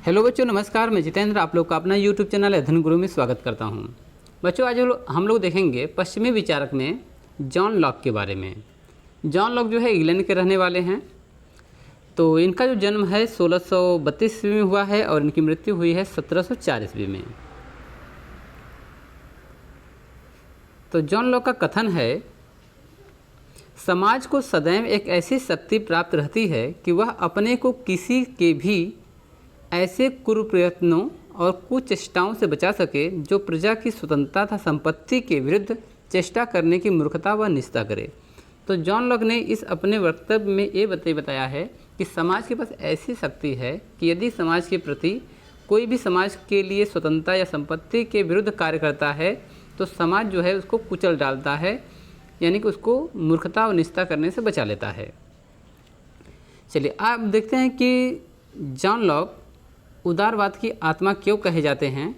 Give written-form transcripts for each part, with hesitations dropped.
Hello बच्चों, नमस्कार। मैं जितेंद्र आप लोग का अपना यूट्यूब चैनल अध्ययन गुरु में स्वागत करता हूं। बच्चों, आज हम लोग देखेंगे पश्चिमी विचारक में जॉन लॉक के बारे में। जॉन लॉक जो है इंग्लैंड के रहने वाले हैं। तो इनका जो जन्म है 1632 ईस्वी में हुआ है और इनकी मृत्यु हुई है 1704 ईस्वी में। तो जॉन लॉक का कथन है, समाज को सदैव एक ऐसी शक्ति प्राप्त रहती है कि वह अपने को किसी के भी ऐसे कुप्रयत्नों और कुचेष्टाओं से बचा सके जो प्रजा की स्वतंत्रता तथा संपत्ति के विरुद्ध चेष्टा करने की मूर्खता व निष्ठा करे। तो जॉन लॉक ने इस अपने वक्तव्य में ये बताया है कि समाज के पास ऐसी शक्ति है कि यदि समाज के प्रति कोई भी समाज के लिए स्वतंत्रता या संपत्ति के विरुद्ध कार्य करता है तो समाज जो है उसको कुचल डालता है, यानी कि उसको मूर्खता और निष्ठा करने से बचा लेता है। चलिए आप देखते हैं कि जॉन लॉक उदारवाद की आत्मा क्यों कहे जाते हैं।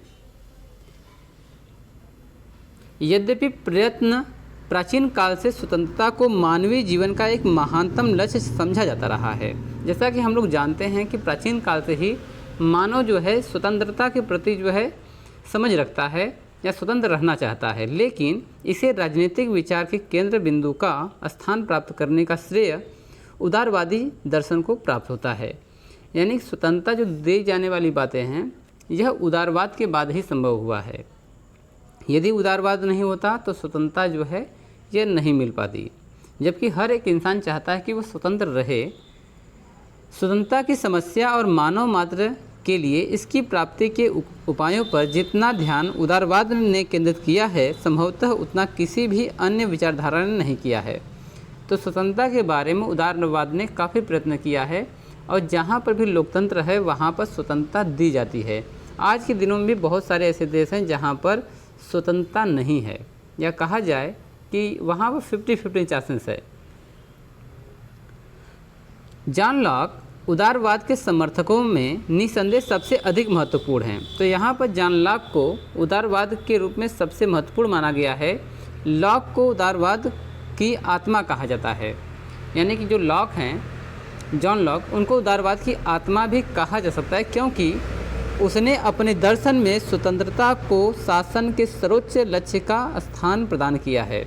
यद्यपि प्रयत्न प्राचीन काल से स्वतंत्रता को मानवीय जीवन का एक महानतम लक्ष्य समझा जाता रहा है। जैसा कि हम लोग जानते हैं कि प्राचीन काल से ही मानव जो है स्वतंत्रता के प्रति जो है समझ रखता है या स्वतंत्र रहना चाहता है, लेकिन इसे राजनीतिक विचार के केंद्र बिंदु का स्थान प्राप्त करने का श्रेय उदारवादी दर्शन को प्राप्त होता है। यानी स्वतंत्रता जो दी जाने वाली बातें हैं यह उदारवाद के बाद ही संभव हुआ है। यदि उदारवाद नहीं होता तो स्वतंत्रता जो है यह नहीं मिल पाती, जबकि हर एक इंसान चाहता है कि वह स्वतंत्र रहे। स्वतंत्रता की समस्या और मानव मात्र के लिए इसकी प्राप्ति के उपायों पर जितना ध्यान उदारवाद ने केंद्रित किया है, संभवतः उतना किसी भी अन्य विचारधारा ने नहीं किया है। तो स्वतंत्रता के बारे में उदारवाद ने काफ़ी प्रयत्न किया है और जहाँ पर भी लोकतंत्र है वहाँ पर स्वतंत्रता दी जाती है। आज के दिनों में भी बहुत सारे ऐसे देश हैं जहाँ पर स्वतंत्रता नहीं है, या कहा जाए कि वहाँ पर 50-50 चांसेस है। जॉन लॉक उदारवाद के समर्थकों में निसंदेह सबसे अधिक महत्वपूर्ण हैं। तो यहाँ पर जॉन लॉक को उदारवाद के रूप में सबसे महत्वपूर्ण माना गया है। लॉक को उदारवाद की आत्मा कहा जाता है, यानी कि जो लॉक हैं जॉन लॉक, उनको उदारवाद की आत्मा भी कहा जा सकता है, क्योंकि उसने अपने दर्शन में स्वतंत्रता को शासन के सर्वोच्च लक्ष्य का स्थान प्रदान किया है।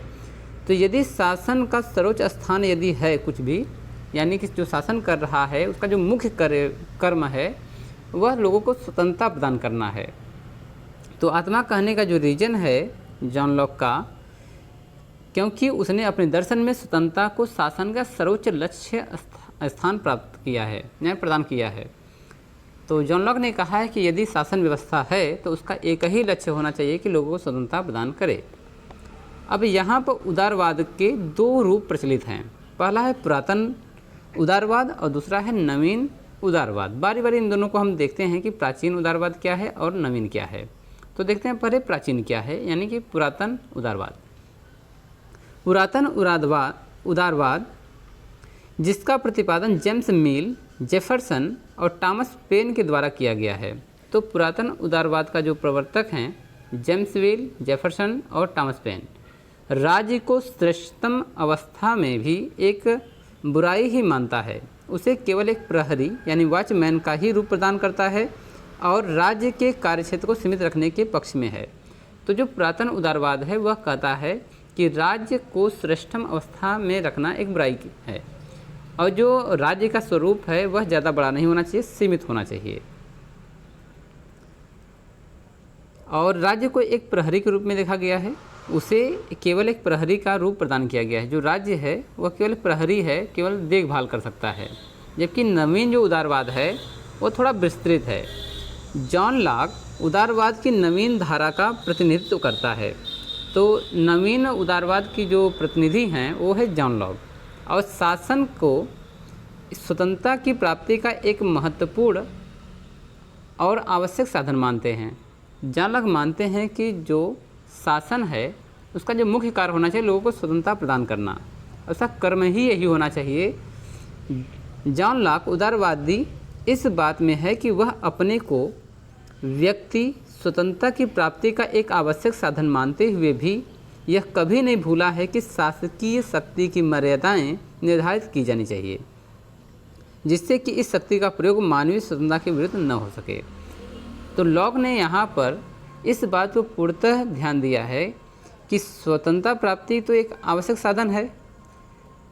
तो यदि शासन का सर्वोच्च स्थान यदि है कुछ भी, यानी कि जो शासन कर रहा है उसका जो मुख्य कर्म है वह लोगों को स्वतंत्रता प्रदान करना है। तो आत्मा कहने का जो रीज़न है जॉन लॉक का, क्योंकि उसने अपने दर्शन में स्वतंत्रता को शासन का सर्वोच्च लक्ष्य स्थान प्राप्त किया है, न्याय प्रदान किया है। तो जॉन लॉक ने कहा है कि यदि शासन व्यवस्था है तो उसका एक ही लक्ष्य होना चाहिए कि लोगों को स्वतंत्रता प्रदान करे। अब यहाँ पर उदारवाद के दो रूप प्रचलित हैं। पहला है पुरातन उदारवाद और दूसरा है नवीन उदारवाद। बारी बारी इन दोनों को हम देखते हैं कि प्राचीन उदारवाद क्या है और नवीन क्या है। तो देखते हैं पहले प्राचीन क्या है, यानी कि पुरातन उदारवाद। पुरातन उदारवाद जिसका प्रतिपादन जेम्स मिल, जेफरसन और टॉमस पेन के द्वारा किया गया है। तो पुरातन उदारवाद का जो प्रवर्तक हैं जेम्स मिल, जेफरसन और टॉमस पेन, राज्य को श्रेष्ठतम अवस्था में भी एक बुराई ही मानता है। उसे केवल एक प्रहरी यानी वॉचमैन का ही रूप प्रदान करता है और राज्य के कार्यक्षेत्र को सीमित रखने के पक्ष में है। तो जो पुरातन उदारवाद है वह कहता है कि राज्य को श्रेष्ठतम अवस्था में रखना एक बुराई है और जो राज्य का स्वरूप है वह ज़्यादा बड़ा नहीं होना चाहिए, सीमित होना चाहिए। और राज्य को एक प्रहरी के रूप में देखा गया है, उसे केवल एक प्रहरी का रूप प्रदान किया गया है। जो राज्य है वह केवल प्रहरी है, केवल देखभाल कर सकता है। जबकि नवीन जो उदारवाद है वो थोड़ा विस्तृत है। जॉन लॉक उदारवाद की नवीन धारा का प्रतिनिधित्व करता है। तो नवीन उदारवाद की जो प्रतिनिधि हैं वो है जॉन लॉक, और शासन को स्वतंत्रता की प्राप्ति का एक महत्वपूर्ण और आवश्यक साधन मानते हैं। जॉन लॉक मानते हैं कि जो शासन है उसका जो मुख्य कार्य होना चाहिए लोगों को स्वतंत्रता प्रदान करना, उसका कर्म ही यही होना चाहिए। जॉन लॉक उदारवादी इस बात में है कि वह अपने को व्यक्ति स्वतंत्रता की प्राप्ति का एक आवश्यक साधन मानते हुए भी यह कभी नहीं भूला है कि शासकीय शक्ति की मर्यादाएं निर्धारित की जानी चाहिए। जिससे कि इस शक्ति का प्रयोग मानवीय स्वतंत्रता के विरुद्ध न हो सके। तो लॉक ने यहाँ पर इस बात को पूर्णतः ध्यान दिया है कि स्वतंत्रता प्राप्ति तो एक आवश्यक साधन है,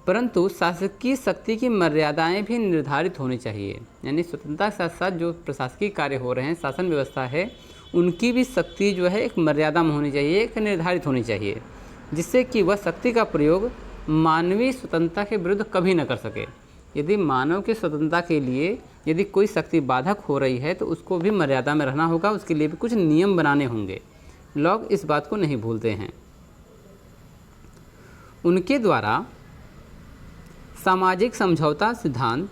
परंतु शासकीय शक्ति की मर्यादाएं भी निर्धारित होनी चाहिए। यानी स्वतंत्रता के साथ साथ जो प्रशासकीय कार्य हो रहे हैं, शासन व्यवस्था है, उनकी भी शक्ति जो है एक मर्यादा में होनी चाहिए, एक निर्धारित होनी चाहिए, जिससे कि वह शक्ति का प्रयोग मानवीय स्वतंत्रता के विरुद्ध कभी न कर सके। यदि मानव की स्वतंत्रता के लिए यदि कोई शक्ति बाधक हो रही है तो उसको भी मर्यादा में रहना होगा, उसके लिए भी कुछ नियम बनाने होंगे। लॉक इस बात को नहीं भूलते हैं। उनके द्वारा सामाजिक समझौता सिद्धांत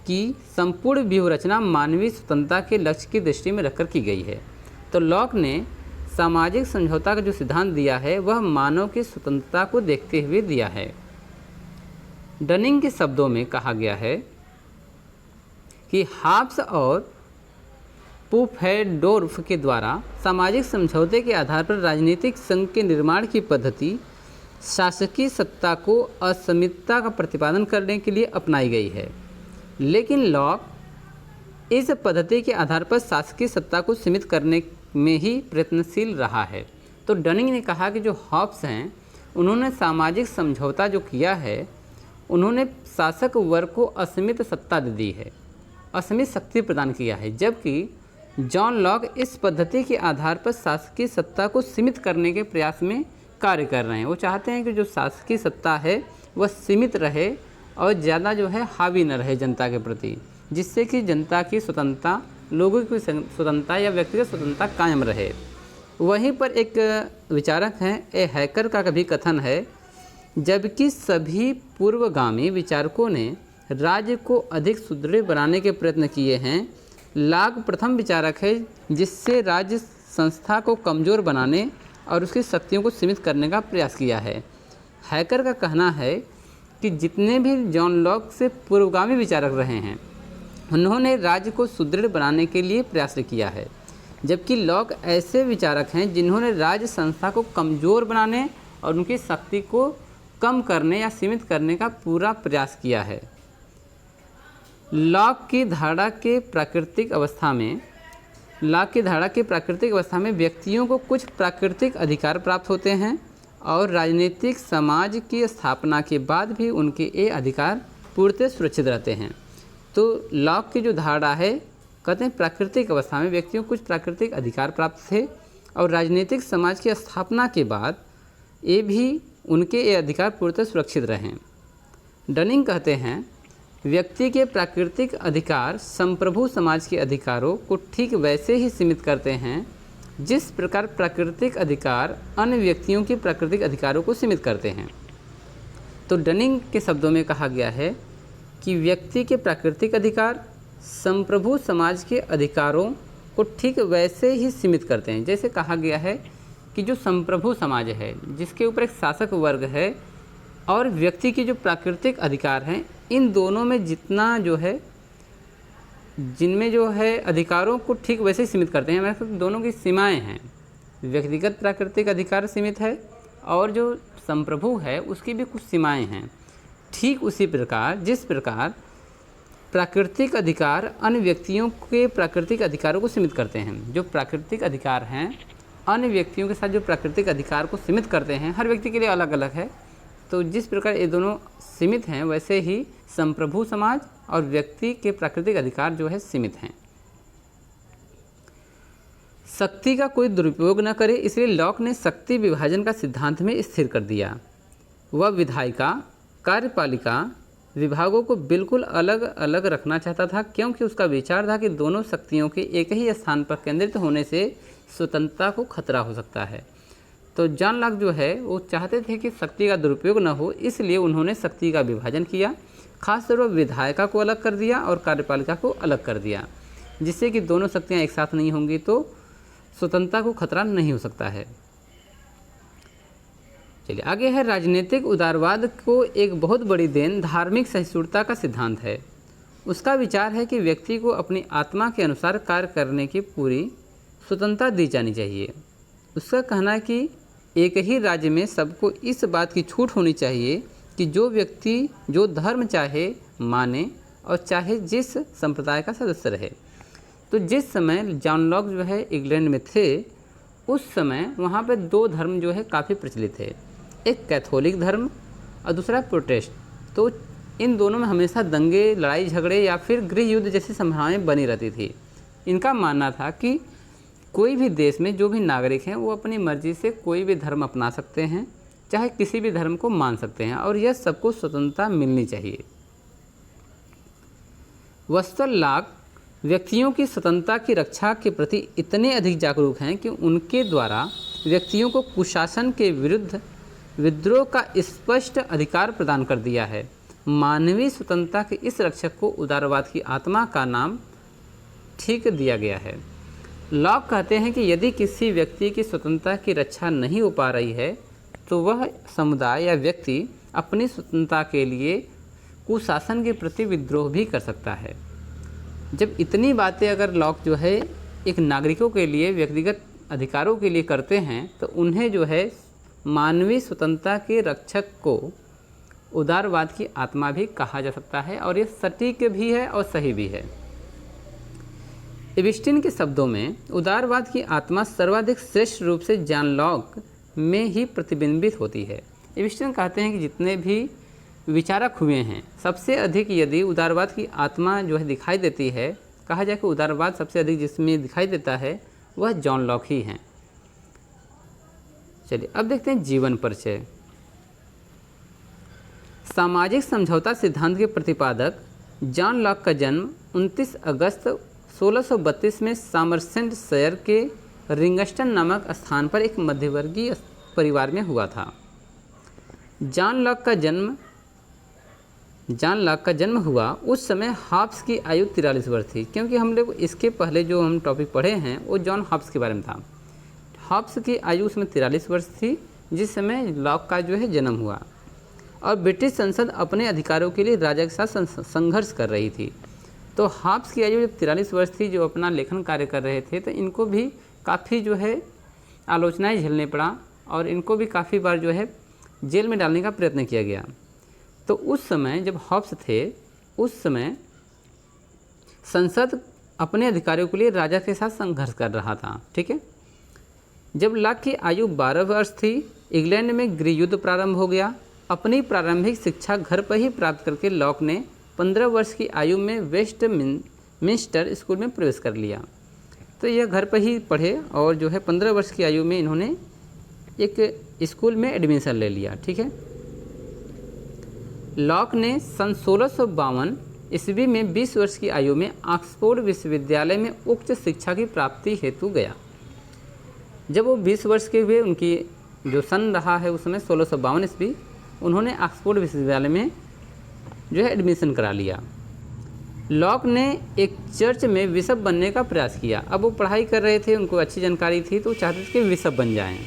की संपूर्ण व्यूहरचना मानवीय स्वतंत्रता के लक्ष्य की दृष्टि में रखकर की गई है। तो लॉक ने सामाजिक समझौता का जो सिद्धांत दिया है वह मानव की स्वतंत्रता को देखते हुए दिया है। डनिंग के शब्दों में कहा गया है कि हाब्स और पुफेडोर्फ के द्वारा सामाजिक समझौते के आधार पर राजनीतिक संघ के निर्माण की पद्धति शासकीय सत्ता को असीमितता का प्रतिपादन करने के लिए अपनाई गई है, लेकिन लॉक इस पद्धति के आधार पर शासकीय सत्ता को सीमित करने में ही प्रयत्नशील रहा है। तो डनिंग ने कहा कि जो हॉब्स हैं उन्होंने सामाजिक समझौता जो किया है, उन्होंने शासक वर्ग को असीमित सत्ता दे दी है, असीमित शक्ति प्रदान किया है, जबकि जॉन लॉक इस पद्धति के आधार पर शासकीय सत्ता को सीमित करने के प्रयास में कार्य कर रहे हैं। वो चाहते हैं कि जो शासकीय सत्ता है वह सीमित रहे और ज़्यादा जो है हावी न रहे जनता के प्रति, जिससे कि जनता की स्वतंत्रता, लोगों की स्वतंत्रता या व्यक्तिगत स्वतंत्रता कायम रहे। वहीं पर एक विचारक हैं ए हैकर का कभी कथन है, जबकि सभी पूर्वगामी विचारकों ने राज्य को अधिक सुदृढ़ बनाने के प्रयत्न किए हैं, लॉक प्रथम विचारक है जिससे राज्य संस्था को कमज़ोर बनाने और उसकी शक्तियों को सीमित करने का प्रयास किया है। हैकर का कहना है कि जितने भी जॉन लॉक से पूर्वगामी विचारक रहे हैं उन्होंने राज्य को सुदृढ़ बनाने के लिए प्रयास किया है, जबकि लॉक ऐसे विचारक हैं जिन्होंने राज्य संस्था को कमज़ोर बनाने और उनकी शक्ति को कम करने या सीमित करने का पूरा प्रयास किया है। लॉक की धारणा के प्राकृतिक अवस्था में व्यक्तियों को कुछ प्राकृतिक अधिकार प्राप्त होते हैं और राजनीतिक समाज की स्थापना के बाद भी उनके ये अधिकार पूर्णतः सुरक्षित रहते हैं। तो लॉक की जो धारणा है, कहते हैं प्राकृतिक अवस्था में व्यक्तियों को कुछ प्राकृतिक अधिकार प्राप्त थे और राजनीतिक समाज की स्थापना के बाद ये भी उनके ये अधिकार पूर्णतः सुरक्षित रहें। डनिंग कहते हैं व्यक्ति के प्राकृतिक अधिकार संप्रभु समाज के अधिकारों को ठीक वैसे ही सीमित करते हैं जिस प्रकार प्राकृतिक अधिकार अन्य व्यक्तियों के प्राकृतिक अधिकारों को सीमित करते हैं। तो डनिंग के शब्दों में कहा गया है कि व्यक्ति के प्राकृतिक अधिकार संप्रभु समाज के अधिकारों को ठीक वैसे ही सीमित करते हैं। जैसे कहा गया है कि जो संप्रभु समाज है, जिसके ऊपर एक शासक वर्ग है, और व्यक्ति की जो प्राकृतिक अधिकार हैं, इन दोनों में जितना जो है, जिनमें जो है अधिकारों को ठीक वैसे ही सीमित करते हैं। हमारे पास दोनों की सीमाएं हैं, व्यक्तिगत प्राकृतिक अधिकार सीमित है और जो संप्रभु है उसकी भी कुछ सीमाएं हैं। ठीक उसी प्रकार जिस प्रकार प्राकृतिक अधिकार अन्य व्यक्तियों के प्राकृतिक अधिकारों को सीमित करते हैं, जो प्राकृतिक अधिकार हैं अन्य व्यक्तियों के साथ जो प्राकृतिक अधिकार को सीमित करते हैं, हर व्यक्ति के लिए अलग अलग है। तो जिस प्रकार ये दोनों सीमित हैं, वैसे ही संप्रभु समाज और व्यक्ति के प्राकृतिक अधिकार जो है सीमित हैं। शक्ति का कोई दुरुपयोग न करे, इसलिए लॉक ने शक्ति विभाजन का सिद्धांत में स्थिर कर दिया। वह विधायिका, कार्यपालिका विभागों को बिल्कुल अलग अलग रखना चाहता था, क्योंकि उसका विचार था कि दोनों शक्तियों के एक ही स्थान पर केंद्रित होने से स्वतंत्रता को खतरा हो सकता है। तो जॉन लॉक जो है वो चाहते थे कि शक्ति का दुरुपयोग न हो, इसलिए उन्होंने शक्ति का विभाजन किया। खासतौर पर विधायिका को अलग कर दिया और कार्यपालिका को अलग कर दिया, जिससे कि दोनों शक्तियाँ एक साथ नहीं होंगी तो स्वतंत्रता को खतरा नहीं हो सकता है। चलिए आगे है, राजनीतिक उदारवाद को एक बहुत बड़ी देन धार्मिक सहिष्णुता का सिद्धांत है। उसका विचार है कि व्यक्ति को अपनी आत्मा के अनुसार कार्य करने की पूरी स्वतंत्रता दी जानी चाहिए। उसका कहना है कि एक ही राज्य में सबको इस बात की छूट होनी चाहिए कि जो व्यक्ति जो धर्म चाहे माने और चाहे जिस संप्रदाय का सदस्य रहे। तो जिस समय जॉन लॉक जो है इंग्लैंड में थे, उस समय वहाँ पे दो धर्म जो है काफ़ी प्रचलित थे, एक कैथोलिक धर्म और दूसरा प्रोटेस्ट। तो इन दोनों में हमेशा दंगे, लड़ाई झगड़े या फिर गृह युद्ध जैसी संभावनाएं बनी रहती थी। इनका मानना था कि कोई भी देश में जो भी नागरिक हैं वो अपनी मर्जी से कोई भी धर्म अपना सकते हैं, चाहे किसी भी धर्म को मान सकते हैं, और यह सबको स्वतंत्रता मिलनी चाहिए। वस्तुतः लॉक व्यक्तियों की स्वतंत्रता की रक्षा के प्रति इतने अधिक जागरूक हैं कि उनके द्वारा व्यक्तियों को कुशासन के विरुद्ध विद्रोह का स्पष्ट अधिकार प्रदान कर दिया है। मानवीय स्वतंत्रता के इस रक्षक को उदारवाद की आत्मा का नाम ठीक दिया गया है। लॉक कहते हैं कि यदि किसी व्यक्ति की स्वतंत्रता की रक्षा नहीं हो पा रही है तो वह समुदाय या व्यक्ति अपनी स्वतंत्रता के लिए कुशासन के प्रति विद्रोह भी कर सकता है। जब इतनी बातें अगर लॉक जो है एक नागरिकों के लिए व्यक्तिगत अधिकारों के लिए करते हैं तो उन्हें जो है मानवीय स्वतंत्रता के रक्षक को उदारवाद की आत्मा भी कहा जा सकता है, और ये सटीक भी है और सही भी है। एविस्टिन के शब्दों में उदारवाद की आत्मा सर्वाधिक श्रेष्ठ रूप से जॉन लॉक में ही प्रतिबिंबित होती है। एविस्टिन कहते हैं कि जितने भी विचारक हुए हैं, सबसे अधिक यदि उदारवाद की आत्मा जो है दिखाई देती है, कहा जाए कि उदारवाद सबसे अधिक जिसमें दिखाई देता है वह जॉन लॉक ही हैं। चलिए अब देखते हैं जीवन परिचय। सामाजिक समझौता सिद्धांत के प्रतिपादक जॉन लॉक का जन्म 29 अगस्त 1632 में सामरसेटशायर के रिंगस्टन नामक स्थान पर एक मध्यवर्गीय परिवार में हुआ था। जॉन लॉक का जन्म हुआ उस समय हॉब्स की आयु 43 वर्ष थी, क्योंकि हम लोग इसके पहले जो हम टॉपिक पढ़े हैं वो जॉन हॉब्स के बारे में था। हॉब्स की आयु उसमें 43 वर्ष थी जिस समय लॉक का जो है जन्म हुआ, और ब्रिटिश संसद अपने अधिकारों के लिए राजा के साथ संघर्ष कर रही थी। तो हॉब्स की आयु जब 43 वर्ष थी, जो अपना लेखन कार्य कर रहे थे, तो इनको भी काफ़ी जो है आलोचनाएं झेलने पड़ा, और इनको भी काफ़ी बार जो है जेल में डालने का प्रयत्न किया गया। तो उस समय जब हॉब्स थे, उस समय संसद अपने अधिकारों के लिए राजा के साथ संघर्ष कर रहा था। ठीक है, जब लॉक की आयु 12 वर्ष थी, इंग्लैंड में गृह युद्ध प्रारंभ हो गया। अपनी प्रारंभिक शिक्षा घर पर ही प्राप्त करके लॉक ने 15 वर्ष की आयु में वेस्टमिंस्टर स्कूल में प्रवेश कर लिया। तो यह घर पर ही पढ़े, और जो है 15 वर्ष की आयु में इन्होंने एक स्कूल में एडमिशन ले लिया। ठीक है, लॉक ने सन 1652 ईस्वी में 20 वर्ष की आयु में ऑक्सफोर्ड विश्वविद्यालय में उच्च शिक्षा की प्राप्ति हेतु गया। जब वो 20 वर्ष के हुए, उनकी जो सन रहा है उस समय 1652 ईस्वी, उन्होंने ऑक्सफोर्ड विश्वविद्यालय में जो है एडमिशन करा लिया। लॉक ने एक चर्च में बिशप बनने का प्रयास किया। अब वो पढ़ाई कर रहे थे, उनको अच्छी जानकारी थी, तो चाहते थे कि बिशप बन जाएं,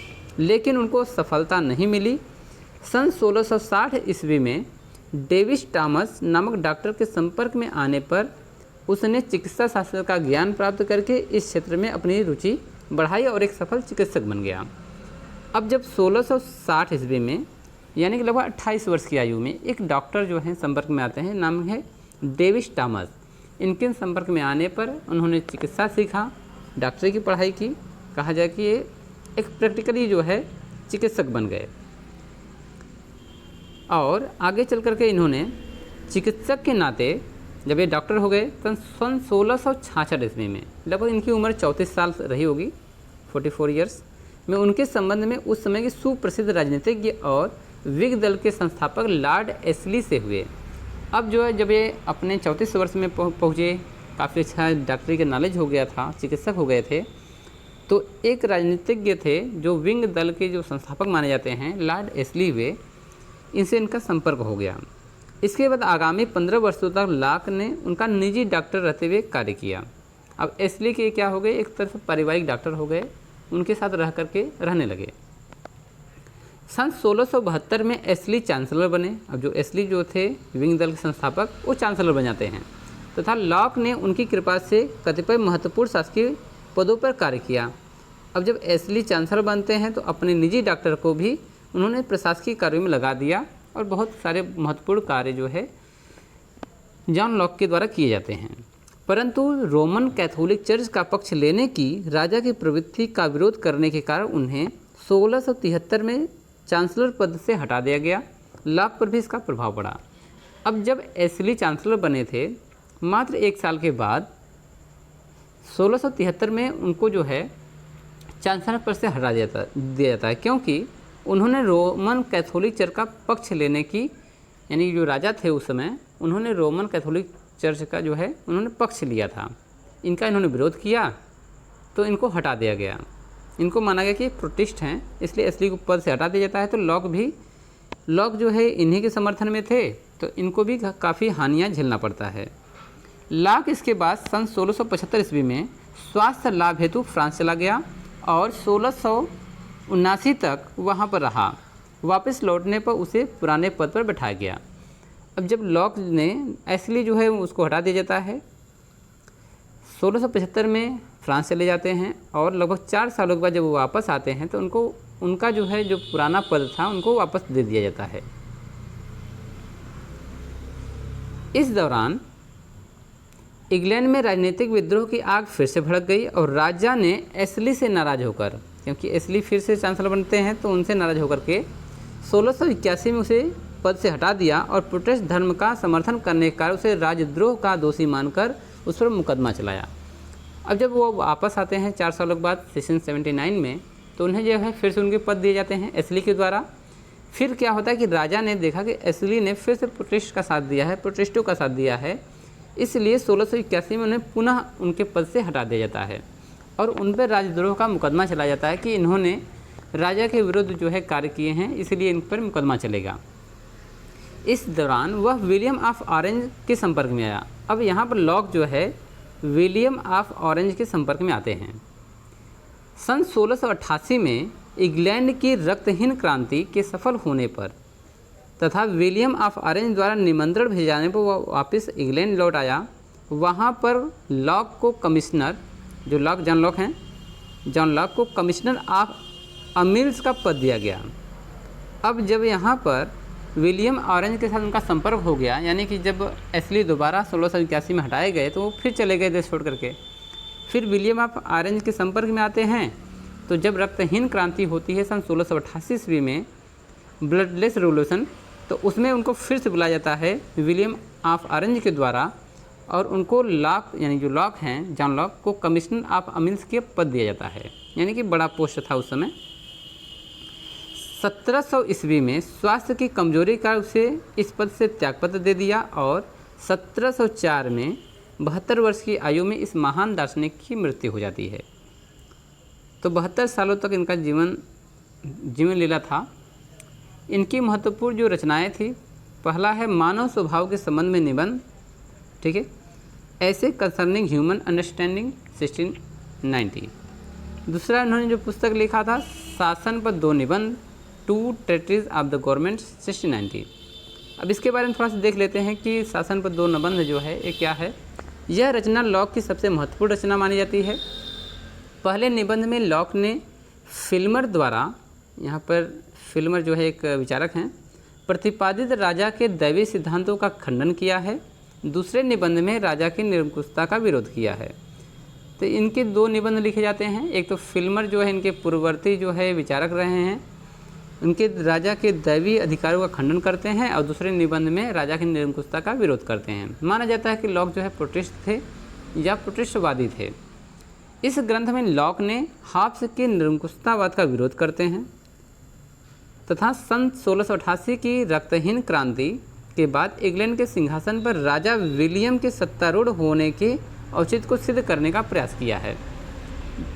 लेकिन उनको सफलता नहीं मिली। सन 1660 ईस्वी में डेविस टॉमस नामक डॉक्टर के संपर्क में आने पर उसने चिकित्सा शास्त्र का ज्ञान प्राप्त करके इस क्षेत्र में अपनी रुचि बढ़ाई और एक सफल चिकित्सक बन गया। अब जब 1660 ईस्वी में, यानी कि लगभग 28 वर्ष की आयु में, एक डॉक्टर जो है संपर्क में आते हैं, नाम है डेविस टॉमस। इनके संपर्क में आने पर उन्होंने चिकित्सा सीखा, डॉक्टरी की पढ़ाई की। कहा जाए कि ये एक प्रैक्टिकली जो है चिकित्सक बन गए, और आगे चल करके इन्होंने चिकित्सक के नाते जब ये डॉक्टर हो गए तो सन 1666 ईस्वी में, लगभग इनकी उम्र 34 साल रही होगी, 44 ईयर्स में, उनके संबंध में उस समय के सुप्रसिद्ध राजनीतिज्ञ और विग दल के संस्थापक लॉर्ड एस्ली से हुए। अब जो है जब ये अपने 34 वर्ष में पहुँचे, काफ़ी अच्छा डॉक्टरी का नॉलेज हो गया था, चिकित्सक हो गए थे, तो एक राजनीतिज्ञ थे जो विंग दल के जो संस्थापक माने जाते हैं, लॉर्ड एस्ली हुए, इनसे इनका संपर्क हो गया। इसके बाद आगामी 15 वर्षों तक लॉक ने उनका निजी डॉक्टर रहते हुए कार्य किया। अब एस्ली के क्या हो गए, एक तरह से पारिवारिक डॉक्टर हो गए, उनके साथ रह करके रहने लगे। सन 1672 में एस्ली चांसलर बने। अब जो एस्ली जो थे विंग दल के संस्थापक, वो चांसलर बन जाते हैं, तथा लॉक ने उनकी कृपा से कतिपय महत्वपूर्ण शासकीय पदों पर कार्य किया। अब जब एस्ली चांसलर बनते हैं तो अपने निजी डॉक्टर को भी उन्होंने प्रशासकीय कार्यों में लगा दिया, और बहुत सारे महत्वपूर्ण कार्य जो है जॉन लॉक के द्वारा किए जाते हैं। परंतु रोमन कैथोलिक चर्च का पक्ष लेने की राजा की प्रवृत्ति का विरोध करने के कारण उन्हें 1673 में चांसलर पद से हटा दिया गया। लॉक पर भी इसका प्रभाव पड़ा। अब जब एस्ली चांसलर बने थे, मात्र 1 साल के बाद 1673 में उनको जो है चांसलर पद से हटा दिया जाता है, क्योंकि उन्होंने रोमन कैथोलिक चर्च का पक्ष लेने की, यानी जो राजा थे उस समय, उन्होंने रोमन कैथोलिक चर्च का जो है उन्होंने पक्ष लिया था। इनका इन्होंने विरोध किया तो इनको हटा दिया गया। इनको माना गया कि प्रोटेस्ट हैं, इसलिए एस्ली को पद से हटा दिया जाता है। तो लॉक जो है इन्हीं के समर्थन में थे, तो इनको भी काफ़ी हानियाँ झेलना पड़ता है। लॉक इसके बाद सन 1675 ईस्वी में स्वास्थ्य लाभ हेतु फ्रांस चला गया और 1679 तक वहाँ पर रहा। वापस लौटने पर उसे पुराने पद पर बैठाया गया। अब जब लॉक ने एस्ली जो है उसको हटा दिया जाता है, 1675 में फ्रांस चले जाते हैं और लगभग 4 सालों के बाद जब वो वापस आते हैं तो उनका जो है जो पुराना पद था उनको वापस दे दिया जाता है। इस दौरान इंग्लैंड में राजनीतिक विद्रोह की आग फिर से भड़क गई और राजा ने एस्ली से नाराज होकर, क्योंकि एस्ली फिर से चांसलर बनते हैं, तो उनसे नाराज होकर के 1681 में उसे पद से हटा दिया और प्रोटेस्ट धर्म का समर्थन करने के कारण उसे राजद्रोह का दोषी मानकर उस पर मुकदमा चलाया। अब जब वो वापस आते हैं 4 सालों के बाद 1679 में, तो उन्हें जो है फिर से उनके पद दिए जाते हैं एस्ली के द्वारा। फिर क्या होता है कि राजा ने देखा कि एस्ली ने फिर से प्रोटेस्टों का साथ दिया है, इसलिए 1681 में उन्हें पुनः उनके पद से हटा दिया जाता है और उन पर राजद्रोह का मुकदमा चलाया जाता है कि इन्होंने राजा के विरुद्ध जो है कार्य किए हैं, इसलिए इन पर मुकदमा चलेगा। इस दौरान वह विलियम ऑफ ऑरेंज के संपर्क में आया। अब यहाँ पर लॉक जो है विलियम ऑफ ऑरेंज के संपर्क में आते हैं। सन 1688 में इंग्लैंड की रक्तहीन क्रांति के सफल होने पर तथा विलियम ऑफ ऑरेंज द्वारा निमंत्रण भेजे जाने पर वह वापस इंग्लैंड लौट आया। वहाँ पर लॉक को कमिश्नर, जो जॉन लॉक को कमिश्नर ऑफ अमील्स का पद दिया गया। अब जब यहाँ पर विलियम ऑरेंज के साथ उनका संपर्क हो गया, यानी कि जब एस्ली दोबारा 1681 में हटाए गए तो वो फिर चले गए देश छोड़ करके, फिर विलियम ऑफ ऑरेंज के संपर्क में आते हैं। तो जब रक्तहीन क्रांति होती है सन 1688 ईस्वी में, ब्लडलेस रेवोल्यूशन, तो उसमें उनको फिर से बुलाया जाता है विलियम ऑफ ऑरेंज के द्वारा और उनको लॉक, यानी जो लॉक हैं जॉन लॉक को कमिश्नर ऑफ अमील्स के पद दिया जाता है, यानी कि बड़ा पोस्ट था उस समय। 1700 ईस्वी में स्वास्थ्य की कमजोरी का उसे इस पद से त्यागपत्र दे दिया और 1704 में 72 वर्ष की आयु में इस महान दार्शनिक की मृत्यु हो जाती है। तो 72 सालों तक इनका जीवन लीला था। इनकी महत्वपूर्ण जो रचनाएं थी, पहला है मानव स्वभाव के संबंध में निबंध, ठीक है, ऐसे कंसर्निंग ह्यूमन अंडरस्टैंडिंग 1690। दूसरा इन्होंने जो पुस्तक लिखा था शासन पर 2 निबंध, 2 ट्रेटिस ऑफ द गवर्नमेंट 1690। अब इसके बारे में थोड़ा सा देख लेते हैं कि शासन पर 2 निबंध जो है ये क्या है। यह रचना लॉक की सबसे महत्वपूर्ण रचना मानी जाती है। पहले निबंध में लॉक ने फिल्मर द्वारा, यहाँ पर फिल्मर जो है एक विचारक हैं, प्रतिपादित राजा के दैवी सिद्धांतों का खंडन किया है। दूसरे निबंध में राजा की निरंकुशता का विरोध किया है। तो इनके 2 निबंध लिखे जाते हैं। एक तो फिल्मर जो है इनके पूर्ववर्ती जो है विचारक रहे हैं, उनके राजा के दैवी अधिकारों का खंडन करते हैं और दूसरे निबंध में राजा की निरंकुशता का विरोध करते हैं। माना जाता है कि लॉक जो है प्रोटेस्ट थे या प्रोटेस्टवादी थे। इस ग्रंथ में लॉक ने हॉब्स के निरंकुशतावाद का विरोध करते हैं तथा सन 1688 की रक्तहीन क्रांति के बाद इंग्लैंड के सिंहासन पर राजा विलियम के सत्तारूढ़ होने के औचित्य को सिद्ध करने का प्रयास किया है।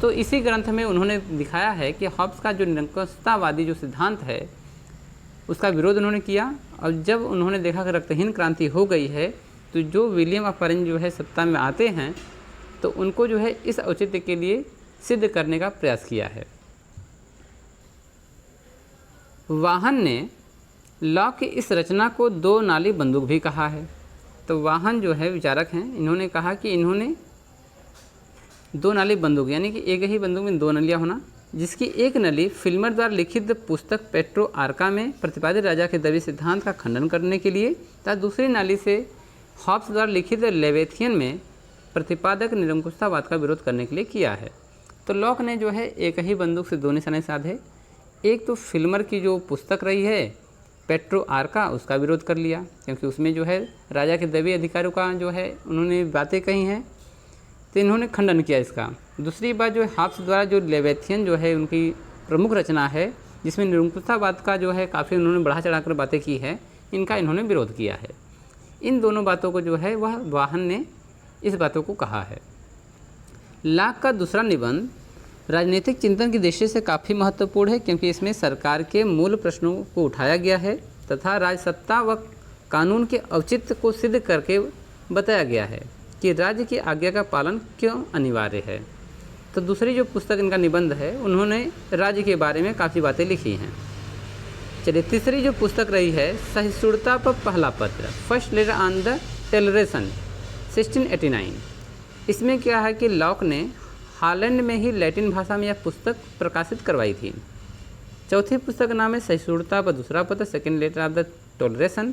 तो इसी ग्रंथ में उन्होंने दिखाया है कि हॉब्स का जो निरंकुशतावादी जो सिद्धांत है उसका विरोध उन्होंने किया और जब उन्होंने देखा कि रक्तहीन क्रांति हो गई है तो जो विलियम ऑफ ऑरेंज जो है सत्ता में आते हैं तो उनको जो है इस औचित्य के लिए सिद्ध करने का प्रयास किया है। वाहन ने लॉक की इस रचना को 2 नाली बंदूक भी कहा है। तो वाहन जो है विचारक हैं, इन्होंने कहा कि इन्होंने 2 नाली बंदूक, यानी कि एक ही बंदूक में 2 नलियाँ होना, जिसकी एक नली फिल्मर द्वारा लिखित पुस्तक पेट्रो आर्का में प्रतिपादित राजा के दैवी सिद्धांत का खंडन करने के लिए तथा दूसरी नाली से हॉब्स द्वारा लिखित लेविथियन में प्रतिपादक निरंकुशतावाद का विरोध करने के लिए किया है। तो लॉक ने जो है एक ही बंदूक से दो निशाने साधे। एक तो फिल्मर की जो पुस्तक रही है पेट्रो आर्का, उसका विरोध कर लिया, क्योंकि उसमें जो है राजा के दैवीय अधिकारों का जो है उन्होंने बातें कही हैं, तो इन्होंने खंडन किया इसका। दूसरी बात जो है हॉब्स द्वारा जो लेविथियन जो है उनकी प्रमुख रचना है, जिसमें निरंकुशतावाद का जो है काफ़ी उन्होंने बढ़ा चढ़ाकर बातें की है, इनका इन्होंने विरोध किया है। इन दोनों बातों को जो है वह वाहन ने इस बातों को कहा है। लॉक का दूसरा निबंध राजनीतिक चिंतन की दृष्टि से काफ़ी महत्वपूर्ण है, क्योंकि इसमें सरकार के मूल प्रश्नों को उठाया गया है तथा राजसत्ता व कानून के औचित्य को सिद्ध करके बताया गया है कि राज्य की आज्ञा का पालन क्यों अनिवार्य है। तो दूसरी जो पुस्तक इनका निबंध है, उन्होंने राज्य के बारे में काफ़ी बातें लिखी हैं। चलिए, तीसरी जो पुस्तक रही है सहिष्णुता पर पहला पत्र, first later on the toleration 1689। इसमें क्या है कि लॉक ने हॉलैंड में ही लैटिन भाषा में यह पुस्तक प्रकाशित करवाई थी। चौथी पुस्तक का नाम है सहिष्णुता पर दूसरा पत्र, second letter of the toleration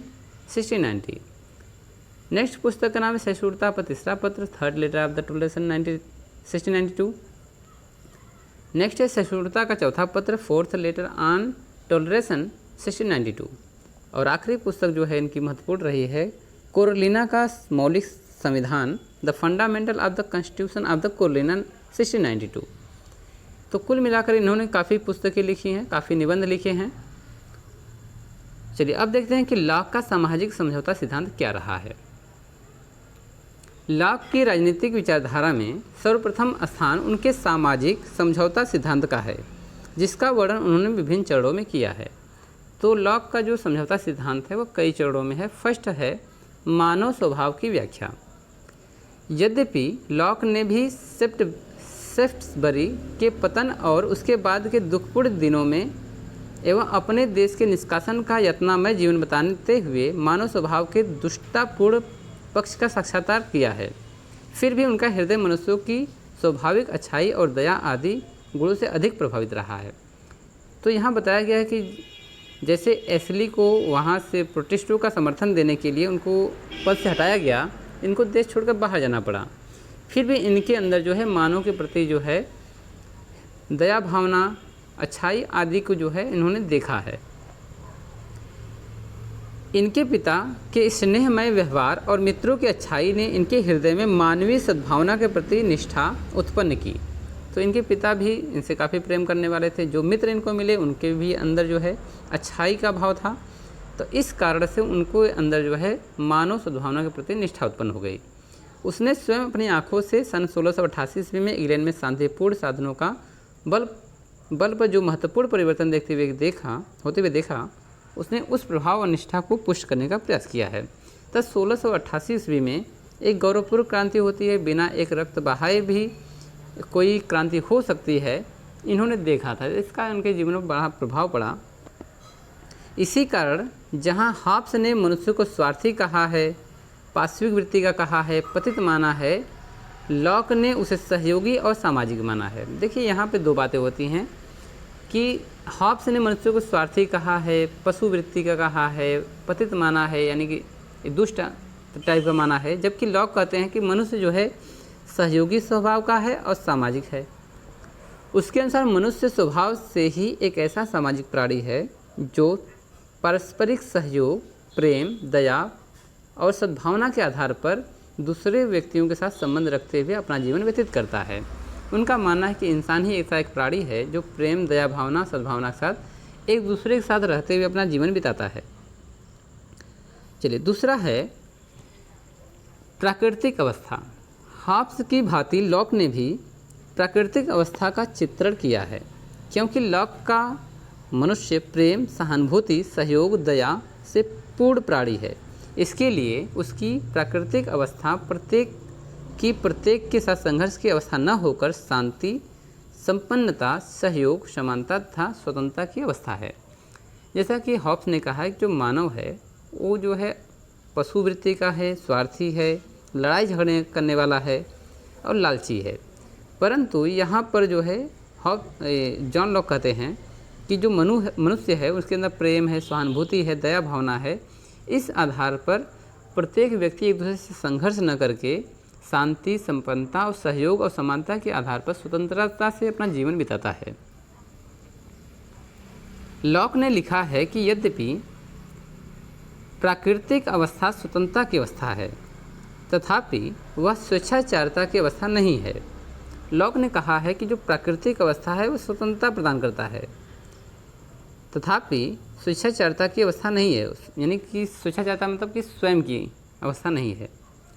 1690। Next पुस्तक का नाम है सहिष्णुता पर तीसरा पत्र, third letter of the toleration 1692। Next है सहिष्णुता का चौथा पत्र, फोर्थ लेटर ऑन टॉलरेशन 1692। और आखिरी पुस्तक जो है इनकी महत्वपूर्ण रही है कोरोलिना का मौलिक संविधान, the fundamental of the constitution of the Carolina 1692। तो कुल मिलाकर इन्होंने काफ़ी पुस्तकें लिखी हैं, काफ़ी निबंध लिखे हैं। चलिए अब देखते हैं कि लॉक का सामाजिक समझौता सिद्धांत क्या रहा है। लॉक की राजनीतिक विचारधारा में सर्वप्रथम स्थान उनके सामाजिक समझौता सिद्धांत का है, जिसका वर्णन उन्होंने विभिन्न चरणों में किया है। तो लॉक का जो समझौता सिद्धांत है वो कई चरणों में है। फर्स्ट है मानव स्वभाव की व्याख्या। यद्यपि लॉक ने भी सेफ्ट्सबरी के पतन और उसके बाद के दुखपूर्ण दिनों में एवं अपने देश के निष्कासन का यत्नामय जीवन बताते हुए मानव स्वभाव के दुष्टतापूर्ण पक्ष का साक्षात्कार किया है, फिर भी उनका हृदय मनुष्यों की स्वाभाविक अच्छाई और दया आदि गुणों से अधिक प्रभावित रहा है। तो यहाँ बताया गया है कि जैसे एशली को वहाँ से प्रोटेस्टों का समर्थन देने के लिए उनको पद से हटाया गया, इनको देश छोड़कर बाहर जाना पड़ा, फिर भी इनके अंदर जो है मानव के प्रति जो है दया भावना, अच्छाई आदि को जो है इन्होंने देखा है। इनके पिता के स्नेहमय व्यवहार और मित्रों की अच्छाई ने इनके हृदय में मानवीय सद्भावना के प्रति निष्ठा उत्पन्न की। तो इनके पिता भी इनसे काफ़ी प्रेम करने वाले थे। जो मित्र इनको मिले उनके भी अंदर जो है अच्छाई का भाव था। तो इस कारण से उनको अंदर जो है मानव सद्भावना के प्रति निष्ठा उत्पन्न हो गई। उसने स्वयं अपनी आँखों से सन 1688 ईस्वी में इंग्लैंड में शांतिपूर्ण साधनों का बल पर जो महत्वपूर्ण परिवर्तन होते हुए देखा, उसने उस प्रभाव और निष्ठा को पुष्ट करने का प्रयास किया है। तब 1688 ईस्वी में एक गौरवपूर्ण क्रांति होती है। बिना एक रक्त बहाए भी कोई क्रांति हो सकती है, इन्होंने देखा था। इसका उनके जीवन में बड़ा प्रभाव पड़ा। इसी कारण जहाँ हॉब्स ने मनुष्य को स्वार्थी कहा है, पार्श्विक वृत्ति का कहा है, पतित माना है, लॉक ने उसे सहयोगी और सामाजिक माना है। देखिए यहाँ पे दो बातें होती हैं कि हॉब्स ने मनुष्य को स्वार्थी कहा है, पशु वृत्ति का कहा है, पतित माना है, यानी कि दुष्ट टाइप का माना है, जबकि लॉक कहते हैं कि मनुष्य जो है सहयोगी स्वभाव का है और सामाजिक है। उसके अनुसार मनुष्य स्वभाव से ही एक ऐसा सामाजिक प्राणी है जो पारस्परिक सहयोग, प्रेम, दया और सद्भावना के आधार पर दूसरे व्यक्तियों के साथ संबंध रखते हुए अपना जीवन व्यतीत करता है। उनका मानना है कि इंसान ही ऐसा एक प्राणी है जो प्रेम, दया भावना, सद्भावना के साथ एक दूसरे के साथ रहते हुए अपना जीवन बिताता है। चलिए दूसरा है प्राकृतिक अवस्था। हॉब्स की भांति लॉक ने भी प्राकृतिक अवस्था का चित्रण किया है, क्योंकि लॉक का मनुष्य प्रेम, सहानुभूति, सहयोग, दया से पूर्ण प्राणी है। इसके लिए उसकी प्राकृतिक अवस्था प्रत्येक के साथ संघर्ष की अवस्था न होकर शांति, संपन्नता, सहयोग, समानता तथा स्वतंत्रता की अवस्था है। जैसा कि हॉब्स ने कहा है कि जो मानव है वो जो है पशु वृत्ति का है, स्वार्थी है, लड़ाई झगड़े करने वाला है और लालची है। परंतु यहाँ पर जो है जॉन लॉक कहते हैं कि जो मनुष्य है उसके अंदर प्रेम है, सहानुभूति है, दया भावना है। इस आधार पर प्रत्येक व्यक्ति एक दूसरे से संघर्ष न करके शांति, संपन्नता और सहयोग और समानता के आधार पर स्वतंत्रता से अपना जीवन बिताता है। लॉक ने लिखा है कि यद्यपि प्राकृतिक अवस्था स्वतंत्रता की अवस्था है, तथापि वह स्वेच्छाचारिता की अवस्था नहीं है। लॉक ने कहा है कि जो प्राकृतिक अवस्था है वह स्वतंत्रता प्रदान करता है, तथापि स्वेच्छाचारिता की अवस्था नहीं है। यानी कि स्वेच्छाचारिता मतलब कि स्वयं की अवस्था नहीं है,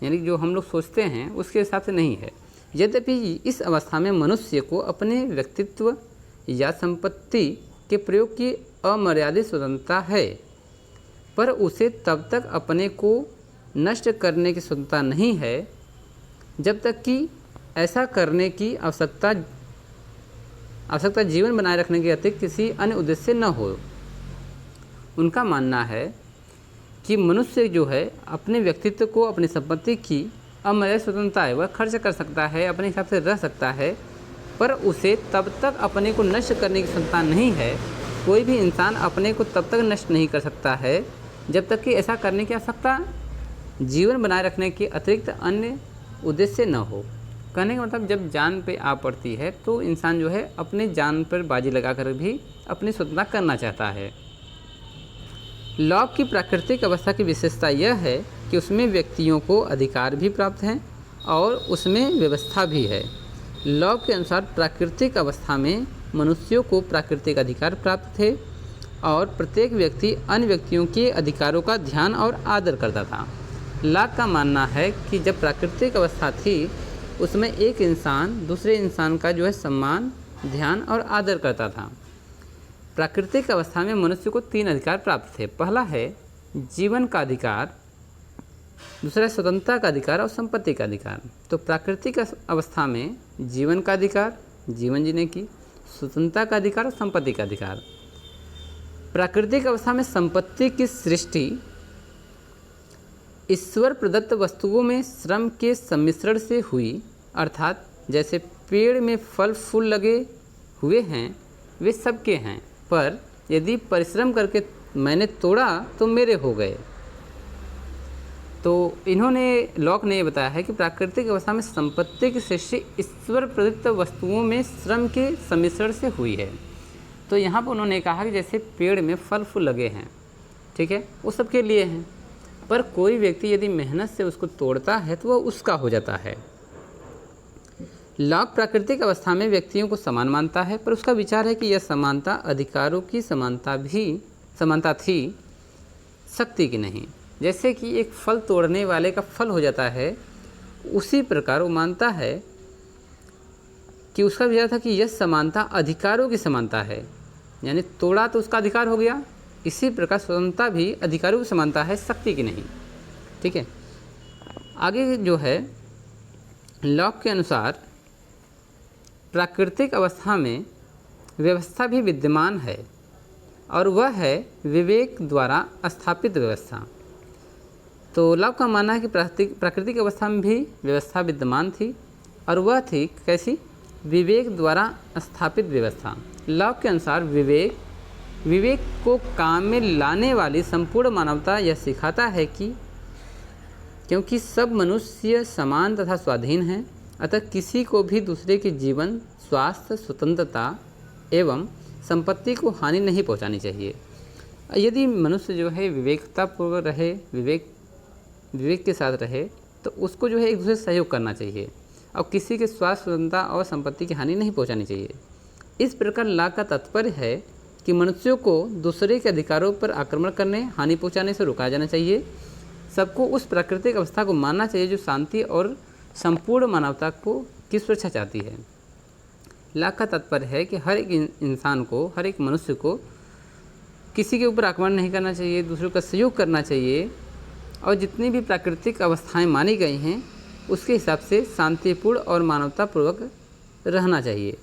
यानी जो हम लोग सोचते हैं उसके हिसाब से नहीं है। यद्यपि इस अवस्था में मनुष्य को अपने व्यक्तित्व या संपत्ति के प्रयोग की अमर्यादित स्वतंत्रता है, पर उसे तब तक अपने को नष्ट करने की स्वतंत्रता नहीं है जब तक कि ऐसा करने की आवश्यकता जीवन बनाए रखने के अतिरिक्त किसी अन्य उद्देश्य न हो। उनका मानना है कि मनुष्य जो है अपने व्यक्तित्व को, अपनी संपत्ति की अमर्यादित स्वतंत्रता है, वह खर्च कर सकता है, अपने हिसाब से रह सकता है, पर उसे तब तक अपने को नष्ट करने की स्वतंत्रता नहीं है। कोई भी इंसान अपने को तब तक नष्ट नहीं कर सकता है जब तक कि ऐसा करने की आवश्यकता जीवन बनाए रखने के अतिरिक्त अन्य उद्देश्य न हो। कहने का मतलब जब जान पे आ पड़ती है तो इंसान जो है अपने जान पर बाजी लगाकर भी अपनी स्वतंत्रता करना चाहता है। लॉक की प्राकृतिक अवस्था की विशेषता यह है कि उसमें व्यक्तियों को अधिकार भी प्राप्त हैं और उसमें व्यवस्था भी है। लॉक के अनुसार प्राकृतिक अवस्था में मनुष्यों को प्राकृतिक अधिकार प्राप्त थे और प्रत्येक व्यक्ति अन्य व्यक्तियों के अधिकारों का ध्यान और आदर करता था। लॉक का मानना है कि जब प्राकृतिक अवस्था थी उसमें एक इंसान दूसरे इंसान का जो है सम्मान, ध्यान और आदर करता था। प्राकृतिक अवस्था में मनुष्य को 3 अधिकार प्राप्त थे। पहला है जीवन का अधिकार, दूसरा स्वतंत्रता का अधिकार और संपत्ति का अधिकार। तो प्राकृतिक अवस्था में जीवन का अधिकार, जीवन जीने की, स्वतंत्रता का अधिकार और संपत्ति का अधिकार। प्राकृतिक अवस्था में संपत्ति की सृष्टि ईश्वर प्रदत्त वस्तुओं में श्रम के सम्मिश्रण से हुई, अर्थात जैसे पेड़ में फल फूल लगे हुए हैं वे सबके हैं, पर यदि परिश्रम करके मैंने तोड़ा तो मेरे हो गए। तो लॉक ने ये बताया है कि प्राकृतिक अवस्था में संपत्ति की सृष्टि ईश्वर प्रदत्त वस्तुओं में श्रम के सम्मिश्रण से हुई है। तो यहाँ पर उन्होंने कहा कि जैसे पेड़ में फल फूल लगे हैं, ठीक है, वो सबके लिए हैं, पर कोई व्यक्ति यदि मेहनत से उसको तोड़ता है तो वह उसका हो जाता है। लॉक प्राकृतिक अवस्था में व्यक्तियों को समान मानता है, पर उसका विचार है कि यह समानता अधिकारों की समानता थी, शक्ति की नहीं। जैसे कि एक फल तोड़ने वाले का फल हो जाता है, उसी प्रकार वो मानता है कि उसका विचार था कि यह समानता अधिकारों की समानता है, यानी तोड़ा तो उसका अधिकार हो गया। इसी प्रकार स्वतंत्रता भी अधिकारों की समानता है, शक्ति की नहीं। ठीक है, आगे जो है लॉक के अनुसार प्राकृतिक अवस्था में व्यवस्था भी विद्यमान है और वह है विवेक द्वारा स्थापित व्यवस्था। तो लॉक का मानना है कि प्राकृतिक अवस्था में भी व्यवस्था विद्यमान थी और वह थी कैसी? विवेक द्वारा स्थापित व्यवस्था। लॉक के अनुसार विवेक को काम में लाने वाली संपूर्ण मानवता यह सिखाता है कि क्योंकि सब मनुष्य समान तथा स्वाधीन हैं, अतः किसी को भी दूसरे के जीवन, स्वास्थ्य, स्वतंत्रता एवं संपत्ति को हानि नहीं पहुंचानी चाहिए। यदि मनुष्य जो है विवेकतापूर्वक रहे, विवेक के साथ रहे, तो उसको जो है एक दूसरे से सहयोग करना चाहिए और किसी के स्वास्थ्य, स्वतंत्रता और संपत्ति की हानि नहीं पहुंचानी चाहिए। इस प्रकार लॉक का तात्पर्य है कि मनुष्यों को दूसरे के अधिकारों पर आक्रमण करने, हानि पहुंचाने से रोका जाना चाहिए। सबको उस प्राकृतिक अवस्था को मानना चाहिए जो शांति और संपूर्ण मानवता की सुरक्षा चाहती है। लॉक का तात्पर्य है कि हर एक इंसान को, हर एक मनुष्य को किसी के ऊपर आक्रमण नहीं करना चाहिए, दूसरों का सहयोग करना चाहिए और जितनी भी प्राकृतिक अवस्थाएं मानी गई हैं उसके हिसाब से शांतिपूर्ण और मानवतापूर्वक रहना चाहिए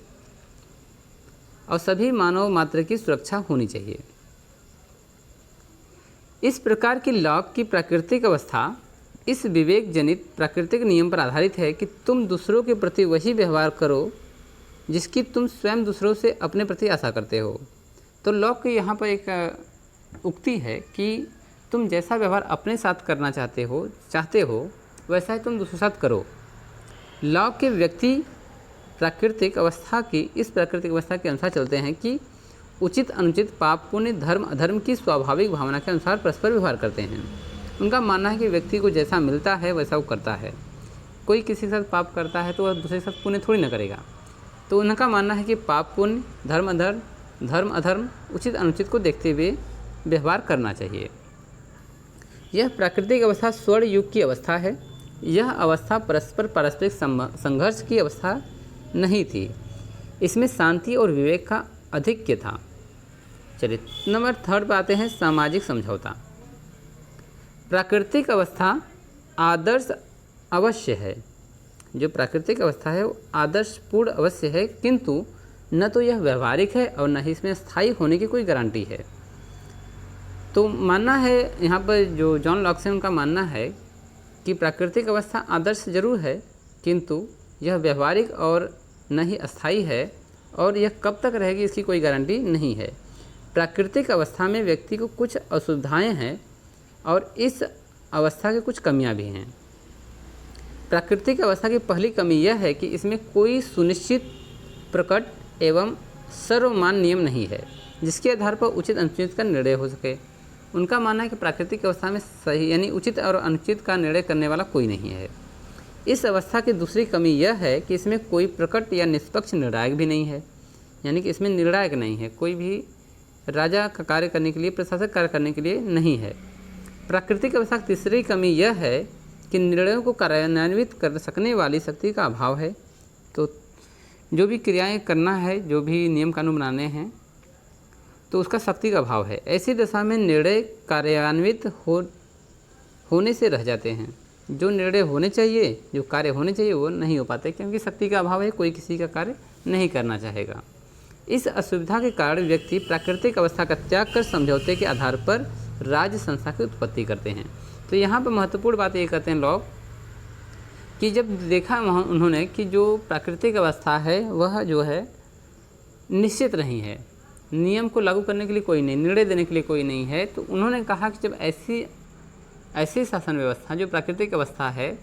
और सभी मानव मात्र की सुरक्षा होनी चाहिए। इस प्रकार की लॉक की प्राकृतिक अवस्था इस विवेक जनित प्राकृतिक नियम पर आधारित है कि तुम दूसरों के प्रति वही व्यवहार करो जिसकी तुम स्वयं दूसरों से अपने प्रति आशा करते हो। तो लॉक की यहाँ पर एक उक्ति है कि तुम जैसा व्यवहार अपने साथ करना चाहते हो वैसा ही तुम दूसरों के साथ करो। लॉक के व्यक्ति इस प्राकृतिक अवस्था के अनुसार चलते हैं कि उचित अनुचित, पाप पुण्य, धर्म अधर्म की स्वाभाविक भावना के अनुसार परस्पर व्यवहार करते हैं। उनका मानना है कि व्यक्ति को जैसा मिलता है वैसा वो करता है। कोई किसी के साथ पाप करता है तो वह दूसरे के साथ पुण्य थोड़ी ना करेगा। तो उनका मानना है कि पाप पुण्य, धर्म अधर्म, उचित अनुचित को देखते हुए व्यवहार करना चाहिए। यह प्राकृतिक अवस्था स्वर्ण युग की अवस्था है। यह अवस्था पारस्परिक संघर्ष की अवस्था नहीं थी। इसमें शांति और विवेक का आधिक्य था। चलिए नंबर 3 पे आते हैं, सामाजिक समझौता। प्राकृतिक अवस्था आदर्श अवश्य है। जो प्राकृतिक अवस्था है वो आदर्शपूर्ण अवश्य है, किंतु न तो यह व्यवहारिक है और न ही इसमें स्थायी होने की कोई गारंटी है। तो मानना है यहाँ पर जो जॉन लॉक से उनका मानना है कि प्राकृतिक अवस्था आदर्श जरूर है, किंतु यह व्यवहारिक और न ही अस्थायी है, और यह कब तक रहेगी इसकी कोई गारंटी नहीं है। प्राकृतिक अवस्था में व्यक्ति को कुछ असुविधाएं हैं और इस अवस्था की कुछ कमियां भी हैं। प्राकृतिक अवस्था की पहली कमी यह है कि इसमें कोई सुनिश्चित, प्रकट एवं सर्वमान्य नियम नहीं है जिसके आधार पर उचित अनुचित का निर्णय हो सके। उनका मानना है कि प्राकृतिक अवस्था में सही यानी उचित और अनुचित का निर्णय करने वाला कोई नहीं है। इस अवस्था की दूसरी कमी यह है कि इसमें कोई प्रकट या निष्पक्ष निर्णायक भी नहीं है, यानी कि इसमें निर्णायक नहीं है, कोई भी राजा का कार्य करने के लिए, प्रशासक कार्य करने के लिए नहीं है। प्राकृतिक अवस्था की तीसरी कमी यह है कि निर्णयों को कार्यान्वित कर सकने वाली शक्ति का अभाव है। तो जो भी क्रियाएं करना है, जो भी नियम कानून बनाने हैं, तो उसका शक्ति का अभाव है। ऐसी दशा में निर्णय कार्यान्वित होने से रह जाते हैं। जो निर्णय होने चाहिए, जो कार्य होने चाहिए वो नहीं हो पाते, क्योंकि शक्ति का अभाव है, कोई किसी का कार्य नहीं करना चाहेगा। इस असुविधा के कारण व्यक्ति प्राकृतिक अवस्था का त्याग कर समझौते के आधार पर राज्य संस्था की उत्पत्ति करते हैं। तो यहाँ पर महत्वपूर्ण बात ये कहते हैं लोग कि जब देखा वहाँ उन्होंने कि जो प्राकृतिक अवस्था है वह जो है निश्चित नहीं है, नियम को लागू करने के लिए कोई नहीं, निर्णय देने के लिए कोई नहीं है, तो उन्होंने कहा कि जब ऐसी शासन व्यवस्था जो प्राकृतिक अवस्था है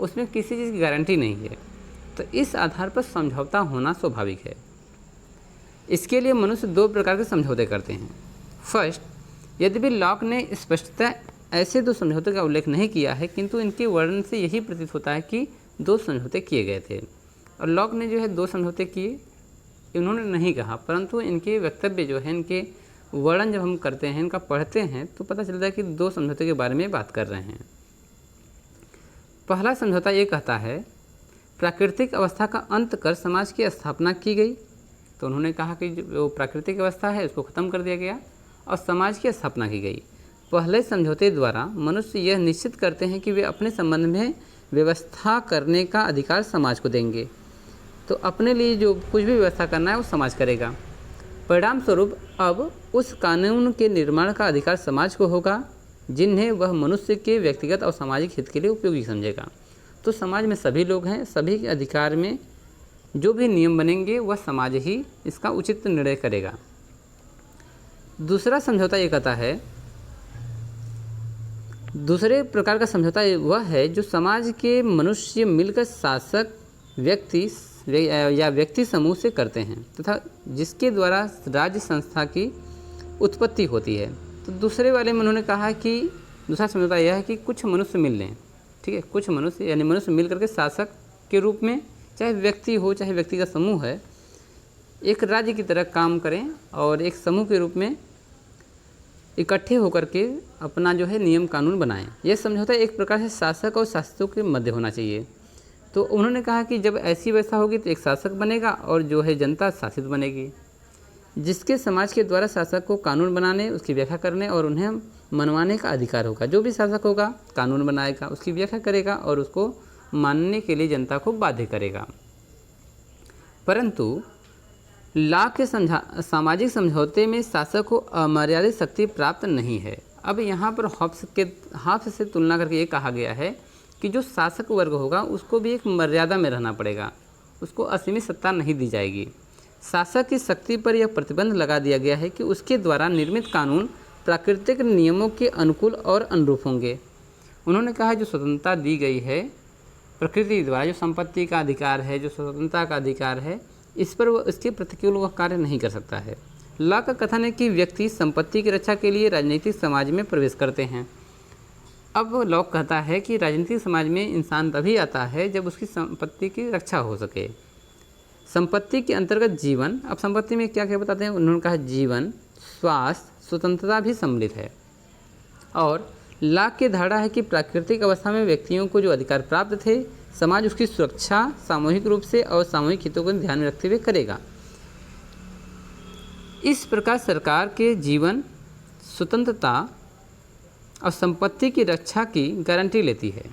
उसमें किसी चीज़ की गारंटी नहीं है, तो इस आधार पर समझौता होना स्वाभाविक है। इसके लिए मनुष्य 2 प्रकार के समझौते करते हैं। फर्स्ट, यद्यपि लॉक ने स्पष्टतः ऐसे 2 समझौते का उल्लेख नहीं किया है, किंतु इनके वर्णन से यही प्रतीत होता है कि 2 समझौते किए गए थे। और लॉक ने जो है 2 समझौते किए, इन्होंने नहीं कहा, परंतु इनके वक्तव्य जो है, इनके वर्णन जब हम करते हैं, इनका पढ़ते हैं, तो पता चलता है कि 2 समझौते के बारे में बात कर रहे हैं। पहला समझौता ये कहता है प्राकृतिक अवस्था का अंत कर समाज की स्थापना की गई। तो उन्होंने कहा कि जो प्राकृतिक अवस्था है उसको ख़त्म कर दिया गया और समाज की स्थापना की गई। पहले समझौते द्वारा मनुष्य यह निश्चित करते हैं कि वे अपने संबंध में व्यवस्था करने का अधिकार समाज को देंगे। तो अपने लिए जो कुछ भी व्यवस्था करना है वो समाज करेगा। परिणाम स्वरूप अब उस कानून के निर्माण का अधिकार समाज को होगा जिन्हें वह मनुष्य के व्यक्तिगत और सामाजिक हित के लिए उपयोगी समझेगा। तो समाज में सभी लोग हैं, सभी के अधिकार में जो भी नियम बनेंगे वह समाज ही इसका उचित निर्णय करेगा। दूसरा समझौता ये कहता है, दूसरे प्रकार का समझौता वह है जो समाज के मनुष्य मिलकर शासक व्यक्ति समूह से करते हैं तथा जिसके द्वारा राज्य संस्था की उत्पत्ति होती है। तो दूसरे वाले में उन्होंने कहा कि दूसरा समझौता यह है कि कुछ मनुष्य मिल लें, ठीक है, कुछ मनुष्य यानी मनुष्य मिल करके शासक के रूप में, चाहे व्यक्ति हो चाहे व्यक्ति का समूह है, एक राज्य की तरह काम करें और एक समूह के रूप में इकट्ठे होकर के अपना जो है नियम कानून बनाएं। यह समझौता एक प्रकार से शासक और शासितों के मध्य होना चाहिए। तो उन्होंने कहा कि जब ऐसी व्यवस्था होगी तो एक शासक बनेगा और जो है जनता शासित बनेगी, जिसके समाज के द्वारा शासक को कानून बनाने, उसकी व्याख्या करने और उन्हें मनवाने का अधिकार होगा। जो भी शासक होगा कानून बनाएगा, उसकी व्याख्या करेगा और उसको मानने के लिए जनता को बाध्य करेगा। परंतु लॉक के सामाजिक समझौते में शासक को अमर्यादित शक्ति प्राप्त नहीं है। अब यहाँ पर हॉब्स से तुलना करके ये कहा गया है कि जो शासक वर्ग होगा उसको भी एक मर्यादा में रहना पड़ेगा, उसको असीमित सत्ता नहीं दी जाएगी। शासक की शक्ति पर यह प्रतिबंध लगा दिया गया है कि उसके द्वारा निर्मित कानून प्राकृतिक नियमों के अनुकूल और अनुरूप होंगे। उन्होंने कहा जो स्वतंत्रता दी गई है प्रकृति द्वारा, जो संपत्ति का अधिकार है, जो स्वतंत्रता का अधिकार है, इस पर वो इसके प्रतिकूल वह कार्य नहीं कर सकता है। लॉ का कथन है कि व्यक्ति संपत्ति की रक्षा के लिए राजनीतिक समाज में प्रवेश करते हैं। अब लॉक कहता है कि राजनीतिक समाज में इंसान तभी आता है जब उसकी संपत्ति की रक्षा हो सके। संपत्ति के अंतर्गत जीवन, अब संपत्ति में क्या क्या बताते हैं, उन्होंने कहा जीवन, स्वास्थ्य, स्वतंत्रता भी सम्मिलित है। और लॉक की धारणा है कि प्राकृतिक अवस्था में व्यक्तियों को जो अधिकार प्राप्त थे, समाज उसकी सुरक्षा सामूहिक रूप से और सामूहिक हितों को ध्यान में रखते हुए करेगा। इस प्रकार सरकार के जीवन, स्वतंत्रता और संपत्ति की रक्षा की गारंटी लेती है।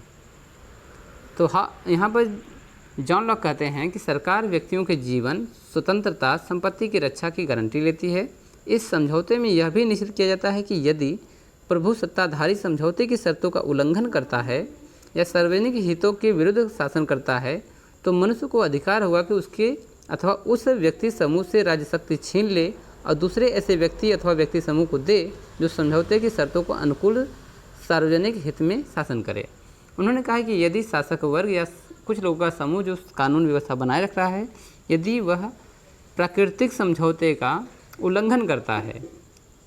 तो यहाँ पर जॉन लॉक कहते हैं कि सरकार व्यक्तियों के जीवन, स्वतंत्रता, संपत्ति की रक्षा की गारंटी लेती है। इस समझौते में यह भी निश्चित किया जाता है कि यदि प्रभु सत्ताधारी समझौते की शर्तों का उल्लंघन करता है या सार्वजनिक हितों के विरुद्ध शासन करता है तो मनुष्य को अधिकार होगा कि उसके अथवा उस व्यक्ति समूह से राज्य शक्ति छीन ले और दूसरे ऐसे व्यक्ति अथवा व्यक्ति समूह को दे जो समझौते की शर्तों को अनुकूल सार्वजनिक हित में शासन करे। उन्होंने कहा कि यदि शासक वर्ग या कुछ लोगों का समूह जो कानून व्यवस्था बनाए रख रहा है, यदि वह प्राकृतिक समझौते का उल्लंघन करता है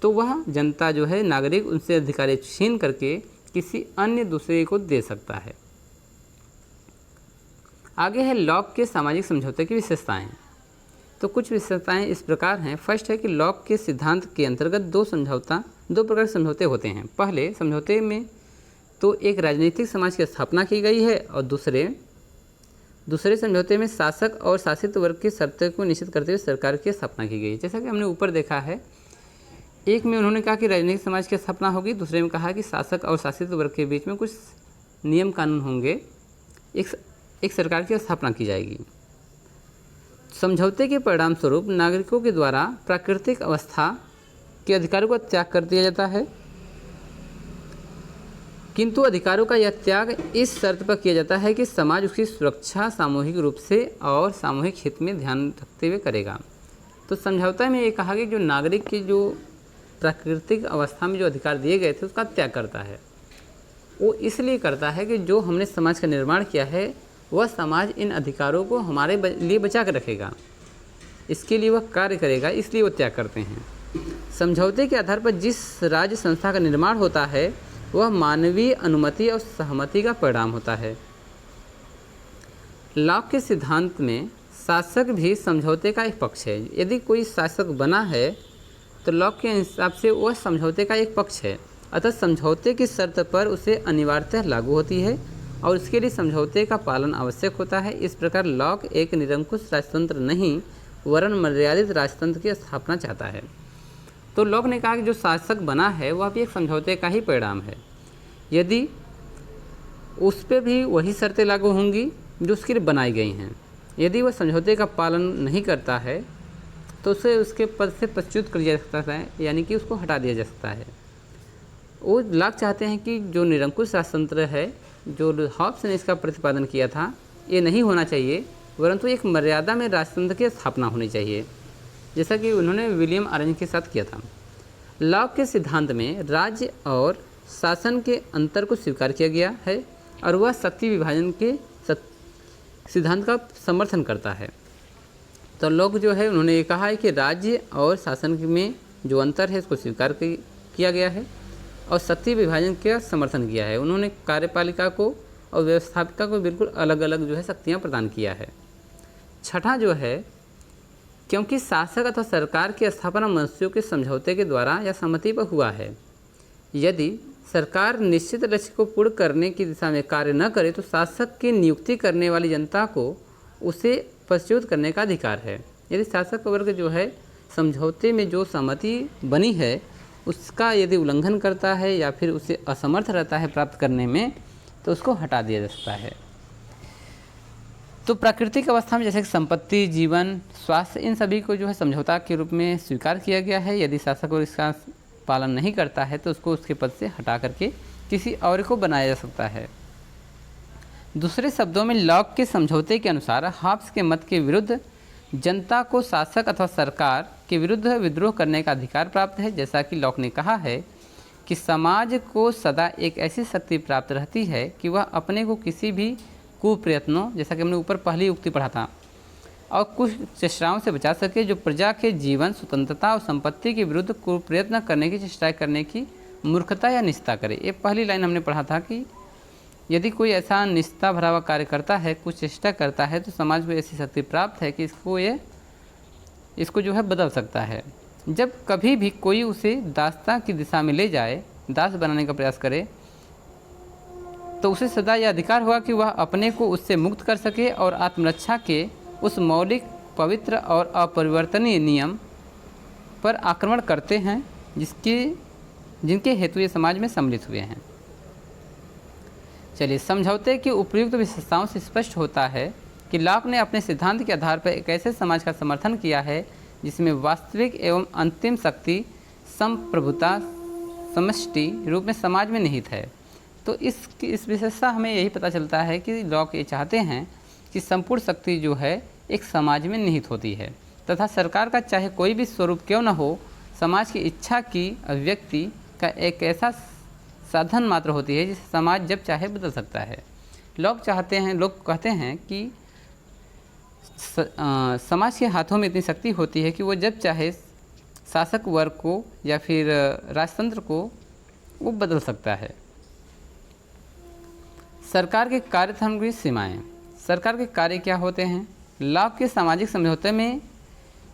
तो वह जनता जो है, नागरिक, उनसे अधिकार छीन करके किसी अन्य दूसरे को दे सकता है। आगे है लॉक के सामाजिक समझौते की विशेषताएं। तो कुछ विशेषताएं इस प्रकार हैं। फर्स्ट है कि लॉक के सिद्धांत के अंतर्गत दो प्रकार के समझौते होते हैं। पहले समझौते में तो एक राजनीतिक समाज की स्थापना की गई है और दूसरे समझौते में शासक और शासित वर्ग की शर्तों को निश्चित करते हुए सरकार की स्थापना की गई है। जैसा कि हमने ऊपर देखा है, एक में उन्होंने कहा कि राजनीतिक समाज की स्थापना होगी, दूसरे में कहा कि शासक और शासित वर्ग के बीच में कुछ नियम कानून होंगे, एक सरकार की स्थापना की जाएगी। समझौते के परिणाम स्वरूप नागरिकों के द्वारा प्राकृतिक अवस्था के अधिकारों का त्याग कर दिया जाता है, किंतु अधिकारों का यह त्याग इस शर्त पर किया जाता है कि समाज उसकी सुरक्षा सामूहिक रूप से और सामूहिक हित में ध्यान रखते हुए करेगा। तो समझौता में ये कहा कि जो नागरिक की जो प्राकृतिक अवस्था में जो अधिकार दिए गए थे उसका त्याग करता है। वो इसलिए करता है कि जो हमने समाज का निर्माण किया है वह समाज इन अधिकारों को हमारे लिए बचा कर रखेगा, इसके लिए वह कार्य करेगा, इसलिए वो त्याग करते हैं। समझौते के आधार पर जिस राज्य संस्था का निर्माण होता है वह मानवीय अनुमति और सहमति का परिणाम होता है। लॉक के सिद्धांत में शासक भी समझौते का एक पक्ष है। यदि कोई शासक बना है तो लॉक के हिसाब से वह समझौते का एक पक्ष है, अतः समझौते की शर्त पर उसे अनिवार्यतः लागू होती है और इसके लिए समझौते का पालन आवश्यक होता है। इस प्रकार लॉक एक निरंकुश राजतंत्र नहीं वरन मर्यादित राजतंत्र की स्थापना चाहता है। तो लॉक ने कहा कि जो शासक बना है वह भी एक समझौते का ही परिणाम है। यदि उस पर भी वही शर्तें लागू होंगी जो उसके लिए बनाई गई हैं, यदि वह समझौते का पालन नहीं करता है तो उसे उसके पद से पदच्युत कर दिया जा सकता है, यानी कि उसको हटा दिया जा सकता है। वो लॉक चाहते हैं कि जो निरंकुश राजतंत्र है, जो हॉब्स ने इसका प्रतिपादन किया था, ये नहीं होना चाहिए, परंतु एक मर्यादा में राजतंत्र की स्थापना होनी चाहिए, जैसा कि उन्होंने विलियम ऑरेंज के साथ किया था। लॉक के सिद्धांत में राज्य और शासन के अंतर को स्वीकार किया गया है और वह शक्ति विभाजन के सिद्धांत का समर्थन करता है। तो लॉक जो है उन्होंने ये कहा है कि राज्य और शासन में जो अंतर है इसको स्वीकार किया गया है और शक्ति विभाजन का समर्थन किया है। उन्होंने कार्यपालिका को और व्यवस्थापिका को बिल्कुल अलग अलग जो है शक्तियाँ प्रदान किया है। छठा जो है, क्योंकि शासक अथवा सरकार की स्थापना मनुष्यों के समझौते के द्वारा या सहमति पर हुआ है, यदि सरकार निश्चित लक्ष्य को पूर्ण करने की दिशा में कार्य न करे तो शासक की नियुक्ति करने वाली जनता को उसे पदच्युत करने का अधिकार है। यदि शासक वर्ग जो है समझौते में जो सहमति बनी है उसका यदि उल्लंघन करता है या फिर उसे असमर्थ रहता है प्राप्त करने में, तो उसको हटा दिया जा सकता है। तो प्राकृतिक अवस्था में जैसे कि संपत्ति, जीवन, स्वास्थ्य, इन सभी को जो है समझौता के रूप में स्वीकार किया गया है। यदि शासक और इसका पालन नहीं करता है तो उसको उसके पद से हटा करके किसी और को बनाया जा सकता है। दूसरे शब्दों में लॉक के समझौते के अनुसार हॉब्स के मत के विरुद्ध जनता को शासक अथवा सरकार के विरुद्ध विद्रोह करने का अधिकार प्राप्त है। जैसा कि लॉक ने कहा है कि समाज को सदा एक ऐसी शक्ति प्राप्त रहती है कि वह अपने को किसी भी कुप्रयत्नों, जैसा कि हमने ऊपर पहली उक्ति पढ़ा था, और कुछ चेष्टाओं से बचा सके जो प्रजा के जीवन, स्वतंत्रता और संपत्ति के विरुद्ध कुप्रयत्न करने की चेष्टा करने की मूर्खता या निष्ठा करे। ये पहली लाइन हमने पढ़ा था कि यदि कोई ऐसा निष्ठा भरा हुआ कार्य करता है, कुछ चेष्टा करता है, तो समाज को ऐसी शक्ति प्राप्त है कि इसको जो है बदल सकता है। जब कभी भी कोई उसे दासता की दिशा में ले जाए, दास बनाने का प्रयास करे, तो उसे सदा यह अधिकार हुआ कि वह अपने को उससे मुक्त कर सके और आत्मरक्षा के उस मौलिक, पवित्र और अपरिवर्तनीय नियम पर आक्रमण करते हैं जिनके हेतु ये समाज में सम्मिलित हुए हैं। चलिए, समझौते की उपयुक्त विशेषताओं से स्पष्ट होता है कि लॉक ने अपने सिद्धांत के आधार पर एक ऐसे समाज का समर्थन किया है जिसमें वास्तविक एवं अंतिम शक्ति संप्रभुता समष्टि रूप में समाज में निहित है। तो इस विशेषता हमें यही पता चलता है कि लॉक ये चाहते हैं कि संपूर्ण शक्ति जो है एक समाज में निहित होती है तथा सरकार का चाहे कोई भी स्वरूप क्यों न हो, समाज की इच्छा की अभिव्यक्ति का एक ऐसा साधन मात्र होती है जिसे समाज जब चाहे बदल सकता है। लोग कहते हैं कि समाज के हाथों में इतनी शक्ति होती है कि वो जब चाहे शासक वर्ग को या फिर राजतंत्र को वो बदल सकता है। सरकार के कार्यधर्म की सीमाएं। सरकार के कार्य क्या होते हैं? लॉक के सामाजिक समझौते में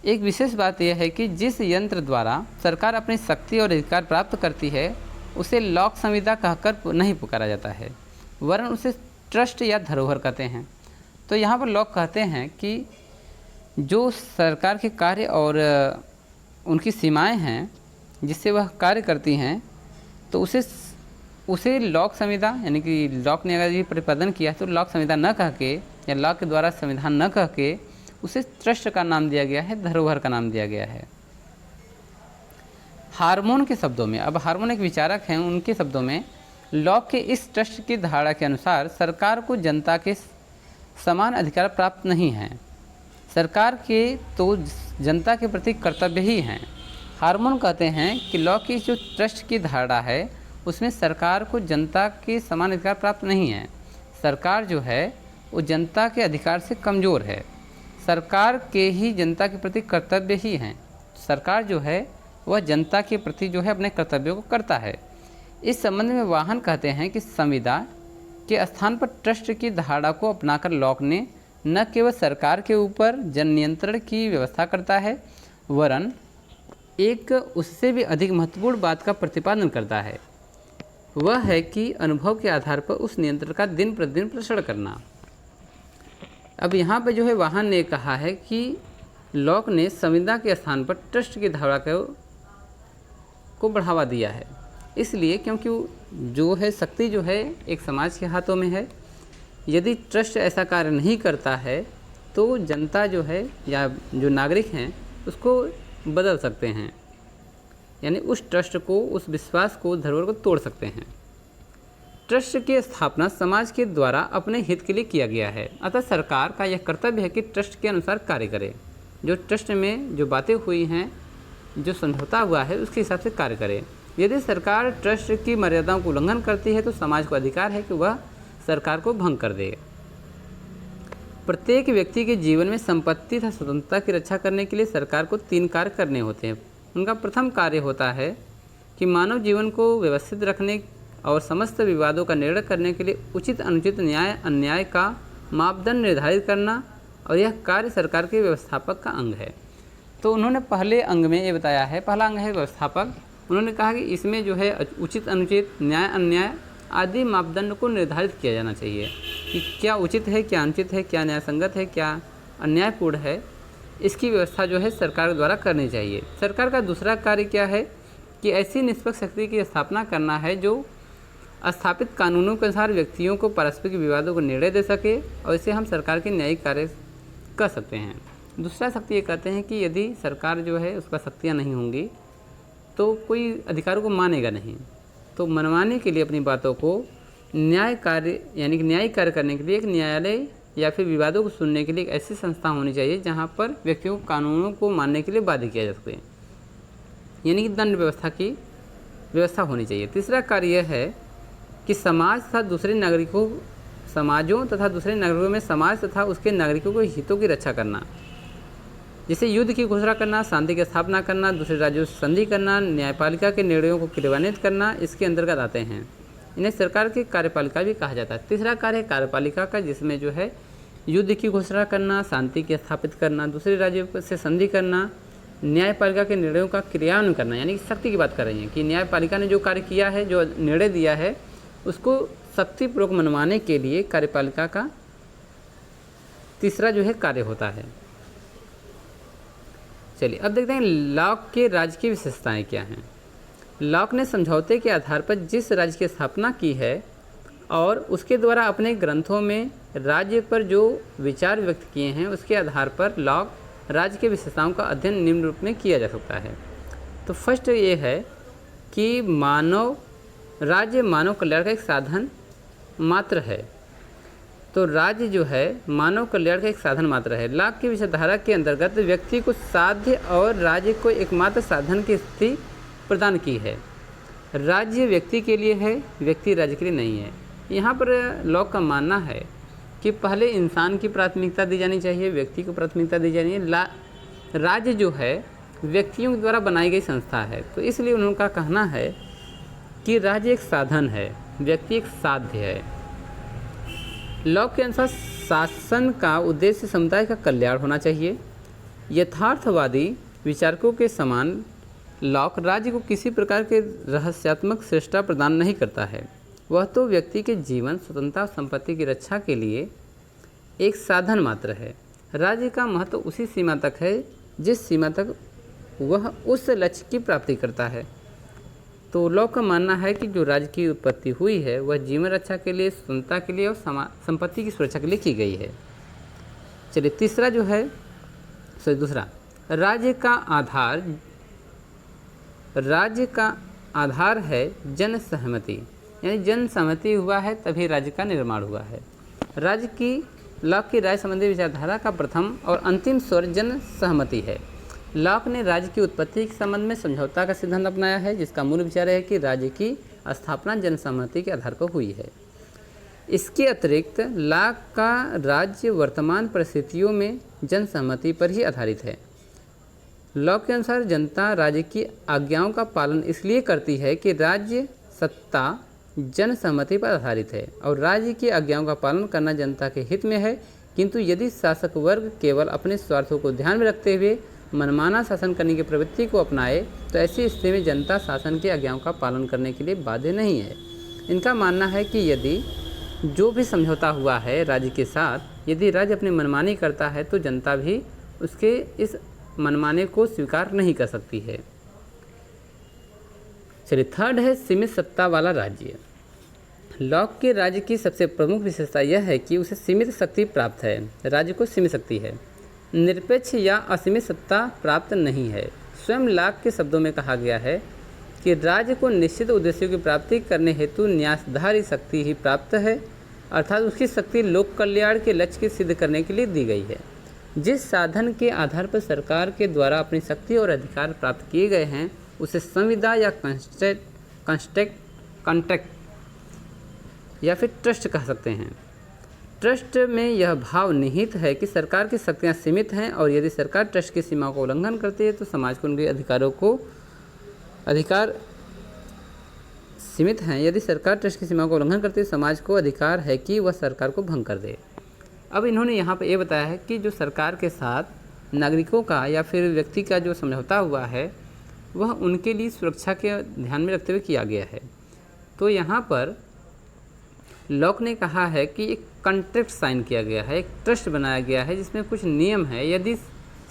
एक विशेष बात यह है कि जिस यंत्र द्वारा सरकार अपनी शक्ति और अधिकार प्राप्त करती है उसे लॉक संविदा कहकर नहीं पुकारा जाता है, वरन उसे ट्रस्ट या धरोहर कहते हैं। तो यहाँ पर लॉक कहते हैं कि जो सरकार के कार्य और उनकी सीमाएं हैं जिससे वह कार्य करती हैं, तो उसे लॉक संविदा, यानी कि लॉक ने अगर ये प्रतिपादन किया तो लॉक संविदा न कह के या लॉक के द्वारा संविधान न कह के उसे ट्रस्ट का नाम दिया गया है, धरोहर का नाम दिया गया है। हार्मोन के शब्दों में, अब हार्मोन एक विचारक हैं, उनके शब्दों में लॉक के इस ट्रस्ट की धारणा के अनुसार सरकार को जनता के समान अधिकार प्राप्त नहीं हैं। सरकार के तो जनता के प्रति कर्तव्य ही हैं। हार्मोन कहते हैं कि लॉक की जो ट्रस्ट की धारणा है उसमें सरकार को जनता के समान अधिकार प्राप्त नहीं है। सरकार जो है वो जनता के अधिकार से कमज़ोर है। सरकार के ही जनता के प्रति कर्तव्य ही हैं। सरकार जो है वह जनता के प्रति जो है अपने कर्तव्यों को करता है। इस संबंध में वाहन कहते हैं कि संविदा के स्थान पर ट्रस्ट की धारणा को अपनाकर लॉक ने न केवल सरकार के ऊपर जन नियंत्रण की व्यवस्था करता है, वरन एक उससे भी अधिक महत्वपूर्ण बात का प्रतिपादन करता है। वह है कि अनुभव के आधार पर उस नियंत्रण का दिन प्रतिदिन प्रसारण करना। अब यहाँ पर जो है वाहन ने कहा है कि लॉक ने संविदा के स्थान पर ट्रस्ट की धारणा को बढ़ावा दिया है, इसलिए क्योंकि जो है शक्ति जो है एक समाज के हाथों में है। यदि ट्रस्ट ऐसा कार्य नहीं करता है तो जनता जो है या जो नागरिक हैं उसको बदल सकते हैं, यानी उस ट्रस्ट को, उस विश्वास को, धरोहर को तोड़ सकते हैं। ट्रस्ट की स्थापना समाज के द्वारा अपने हित के लिए किया गया है, अतः सरकार का यह कर्तव्य है कि ट्रस्ट के अनुसार कार्य करे। जो ट्रस्ट में जो बातें हुई हैं, जो समझौता हुआ है, उसके हिसाब से कार्य करे। यदि सरकार ट्रस्ट की मर्यादाओं को उल्लंघन करती है तो समाज को अधिकार है कि वह सरकार को भंग कर दे। प्रत्येक व्यक्ति के जीवन में संपत्ति तथा स्वतंत्रता की रक्षा करने के लिए सरकार को 3 कार्य करने होते हैं। उनका प्रथम कार्य होता है कि मानव जीवन को व्यवस्थित रखने और समस्त विवादों का निर्णय करने के लिए उचित अनुचित न्याय अन्याय का मापदंड निर्धारित करना, और यह कार्य सरकार के व्यवस्थापक का अंग है। तो उन्होंने पहले अंग में ये बताया है, पहला अंग है व्यवस्थापक। उन्होंने कहा कि इसमें जो है उचित अनुचित, न्याय अन्याय आदि मापदंड को निर्धारित किया जाना चाहिए कि क्या उचित है, क्या अनुचित है, क्या न्यायसंगत है, क्या अन्यायपूर्ण है। इसकी व्यवस्था जो है सरकार द्वारा करनी चाहिए। सरकार का दूसरा कार्य क्या है कि ऐसी निष्पक्ष शक्ति की स्थापना करना है जो स्थापित कानूनों के अनुसार व्यक्तियों को पारस्परिक विवादों को निर्णय दे सके, और इसे हम सरकार के न्यायिक कार्य कर सकते हैं। दूसरा शक्ति ये कहते हैं कि यदि सरकार जो है उसका शक्तियाँ नहीं होंगी तो कोई अधिकारों को मानेगा नहीं, तो मनवाने के लिए अपनी बातों को न्याय कार्य, यानी कि न्यायिक कार्य करने के लिए एक न्यायालय या फिर विवादों को सुनने के लिए एक ऐसी संस्था होनी चाहिए जहाँ पर व्यक्तियों को कानूनों को मानने के लिए बाध्य किया जा सके, यानी कि दंड व्यवस्था की व्यवस्था होनी चाहिए। तीसरा कार्य यह है कि समाजों तथा दूसरे नागरिकों में समाज तथा उसके नागरिकों के हितों की रक्षा करना, जैसे युद्ध की घोषणा करना, शांति की स्थापना करना, दूसरे राज्यों से संधि करना, न्यायपालिका के निर्णयों को क्रियान्वित करना, इसके अंतर्गत आते हैं। इन्हें सरकार की कार्यपालिका भी कहा जाता है। तीसरा कार्य है कार्यपालिका का, जिसमें जो है युद्ध की घोषणा करना, शांति की स्थापित करना, दूसरे राज्यों से संधि करना, न्यायपालिका के निर्णयों का क्रियान्वयन करना, यानी कि शक्ति की बात कर रही हैं कि न्यायपालिका ने जो कार्य किया है, जो निर्णय दिया है, उसको शक्तिपूर्वक मनवाने के लिए कार्यपालिका का तीसरा जो है कार्य होता है। चलिए अब देखते हैं लॉक के राज्य की विशेषताएं क्या हैं। लॉक ने समझौते के आधार पर जिस राज्य की स्थापना की है और उसके द्वारा अपने ग्रंथों में राज्य पर जो विचार व्यक्त किए हैं, उसके आधार पर लॉक राज्य के विशेषताओं का अध्ययन निम्न रूप में किया जा सकता है। तो फर्स्ट ये है कि राज्य मानव कल्याण का एक साधन मात्र है। तो राज्य जो है मानव कल्याण का एक साधन मात्र है। लॉक की विचारधारा के अंतर्गत व्यक्ति को साध्य और राज्य को एकमात्र साधन की स्थिति प्रदान की है। राज्य व्यक्ति के लिए है, व्यक्ति राज्य के लिए नहीं है। यहाँ पर लॉक का मानना है कि पहले इंसान की प्राथमिकता दी जानी चाहिए, व्यक्ति को प्राथमिकता दी जानी है। राज्य जो है व्यक्तियों द्वारा बनाई गई संस्था है, तो इसलिए उनका कहना है कि राज्य एक साधन है, व्यक्ति एक साध्य है। लॉक के अनुसार शासन का उद्देश्य समुदाय का कल्याण होना चाहिए। यथार्थवादी विचारकों के समान लॉक राज्य को किसी प्रकार के रहस्यात्मक श्रेष्ठता प्रदान नहीं करता है। वह तो व्यक्ति के जीवन, स्वतंत्रता और संपत्ति की रक्षा के लिए एक साधन मात्र है। राज्य का महत्व उसी सीमा तक है जिस सीमा तक वह उस लक्ष्य की प्राप्ति करता है। तो लॉक का मानना है कि जो राज्य की उत्पत्ति हुई है वह जीवन रक्षा के लिए, स्वतंत्रता के लिए और संपत्ति की सुरक्षा के लिए की गई है। चलिए तीसरा जो है दूसरा, राज्य का आधार है जन सहमति, यानी जन सहमति हुआ है तभी राज्य का निर्माण हुआ है। लॉक की राज्य संबंधी विचारधारा का प्रथम और अंतिम स्वर जन सहमति है। लॉक ने राज्य की उत्पत्ति के संबंध में समझौता का सिद्धांत अपनाया है, जिसका मूल विचार है कि राज्य की स्थापना जनसहमति के आधार पर हुई है। इसके अतिरिक्त लॉक का राज्य वर्तमान परिस्थितियों में जनसहमति पर ही आधारित है। लॉक के अनुसार जनता राज्य की आज्ञाओं का पालन इसलिए करती है कि राज्य सत्ता जनसहमति पर आधारित है और राज्य की आज्ञाओं का पालन करना जनता के हित में है। किंतु यदि शासक वर्ग केवल अपने स्वार्थों को ध्यान में रखते हुए मनमाना शासन करने की प्रवृत्ति को अपनाए तो ऐसी स्थिति में जनता शासन की आज्ञाओं का पालन करने के लिए बाध्य नहीं है। इनका मानना है कि यदि जो भी समझौता हुआ है राज्य के साथ, यदि राज्य अपनी मनमानी करता है तो जनता भी उसके इस मनमाने को स्वीकार नहीं कर सकती है। चलिए थर्ड है सीमित सत्ता वाला राज्य। लॉक के राज्य की सबसे प्रमुख विशेषता यह है कि उसे सीमित शक्ति प्राप्त है। राज्य को सीमित शक्ति है, निरपेक्ष या असीमित सत्ता प्राप्त नहीं है। स्वयं लॉक के शब्दों में कहा गया है कि राज्य को निश्चित उद्देश्यों की प्राप्ति करने हेतु न्यासधारी शक्ति ही प्राप्त है, अर्थात उसकी शक्ति लोक कल्याण के लक्ष्य को सिद्ध करने के लिए दी गई है। जिस साधन के आधार पर सरकार के द्वारा अपनी शक्ति और अधिकार प्राप्त किए गए हैं उसे संविदा या कॉन्ट्रैक्ट या फिर ट्रस्ट कह सकते हैं। ट्रस्ट में यह भाव निहित है कि सरकार की शक्तियाँ सीमित हैं और यदि सरकार ट्रस्ट की सीमाओं का उल्लंघन करती है तो समाज को उनके अधिकार सीमित हैं। यदि सरकार ट्रस्ट की सीमाओं का उल्लंघन करती है समाज को अधिकार है कि वह सरकार को भंग कर दे। अब इन्होंने यहाँ पर ये बताया है कि जो सरकार के साथ नागरिकों का या फिर व्यक्ति का जो समझौता हुआ है वह उनके लिए सुरक्षा के ध्यान में रखते हुए किया गया है। तो यहाँ पर लॉक ने कहा है कि एक कॉन्ट्रैक्ट साइन किया गया है, एक ट्रस्ट बनाया गया है जिसमें कुछ नियम है। यदि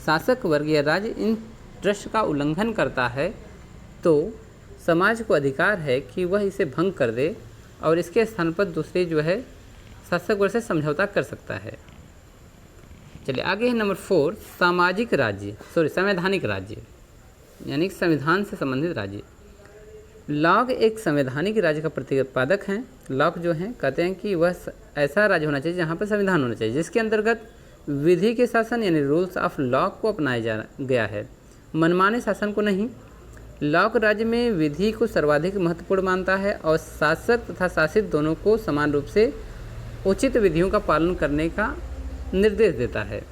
शासक वर्ग या राज्य इन ट्रस्ट का उल्लंघन करता है तो समाज को अधिकार है कि वह इसे भंग कर दे और इसके स्थान पर दूसरे जो है शासक वर्ग से समझौता कर सकता है। चलिए आगे है नंबर 4, संवैधानिक राज्य, यानी संविधान से संबंधित राज्य। लॉक एक संवैधानिक राज्य का प्रतिपादक हैं। लॉक जो हैं कहते हैं कि वह ऐसा राज्य होना चाहिए जहाँ पर संविधान होना चाहिए जिसके अंतर्गत विधि के शासन यानी रूल्स ऑफ लॉ को अपनाया गया है, मनमाने शासन को नहीं। लॉक राज्य में विधि को सर्वाधिक महत्वपूर्ण मानता है और शासक तथा शासित दोनों को समान रूप से उचित विधियों का पालन करने का निर्देश देता है।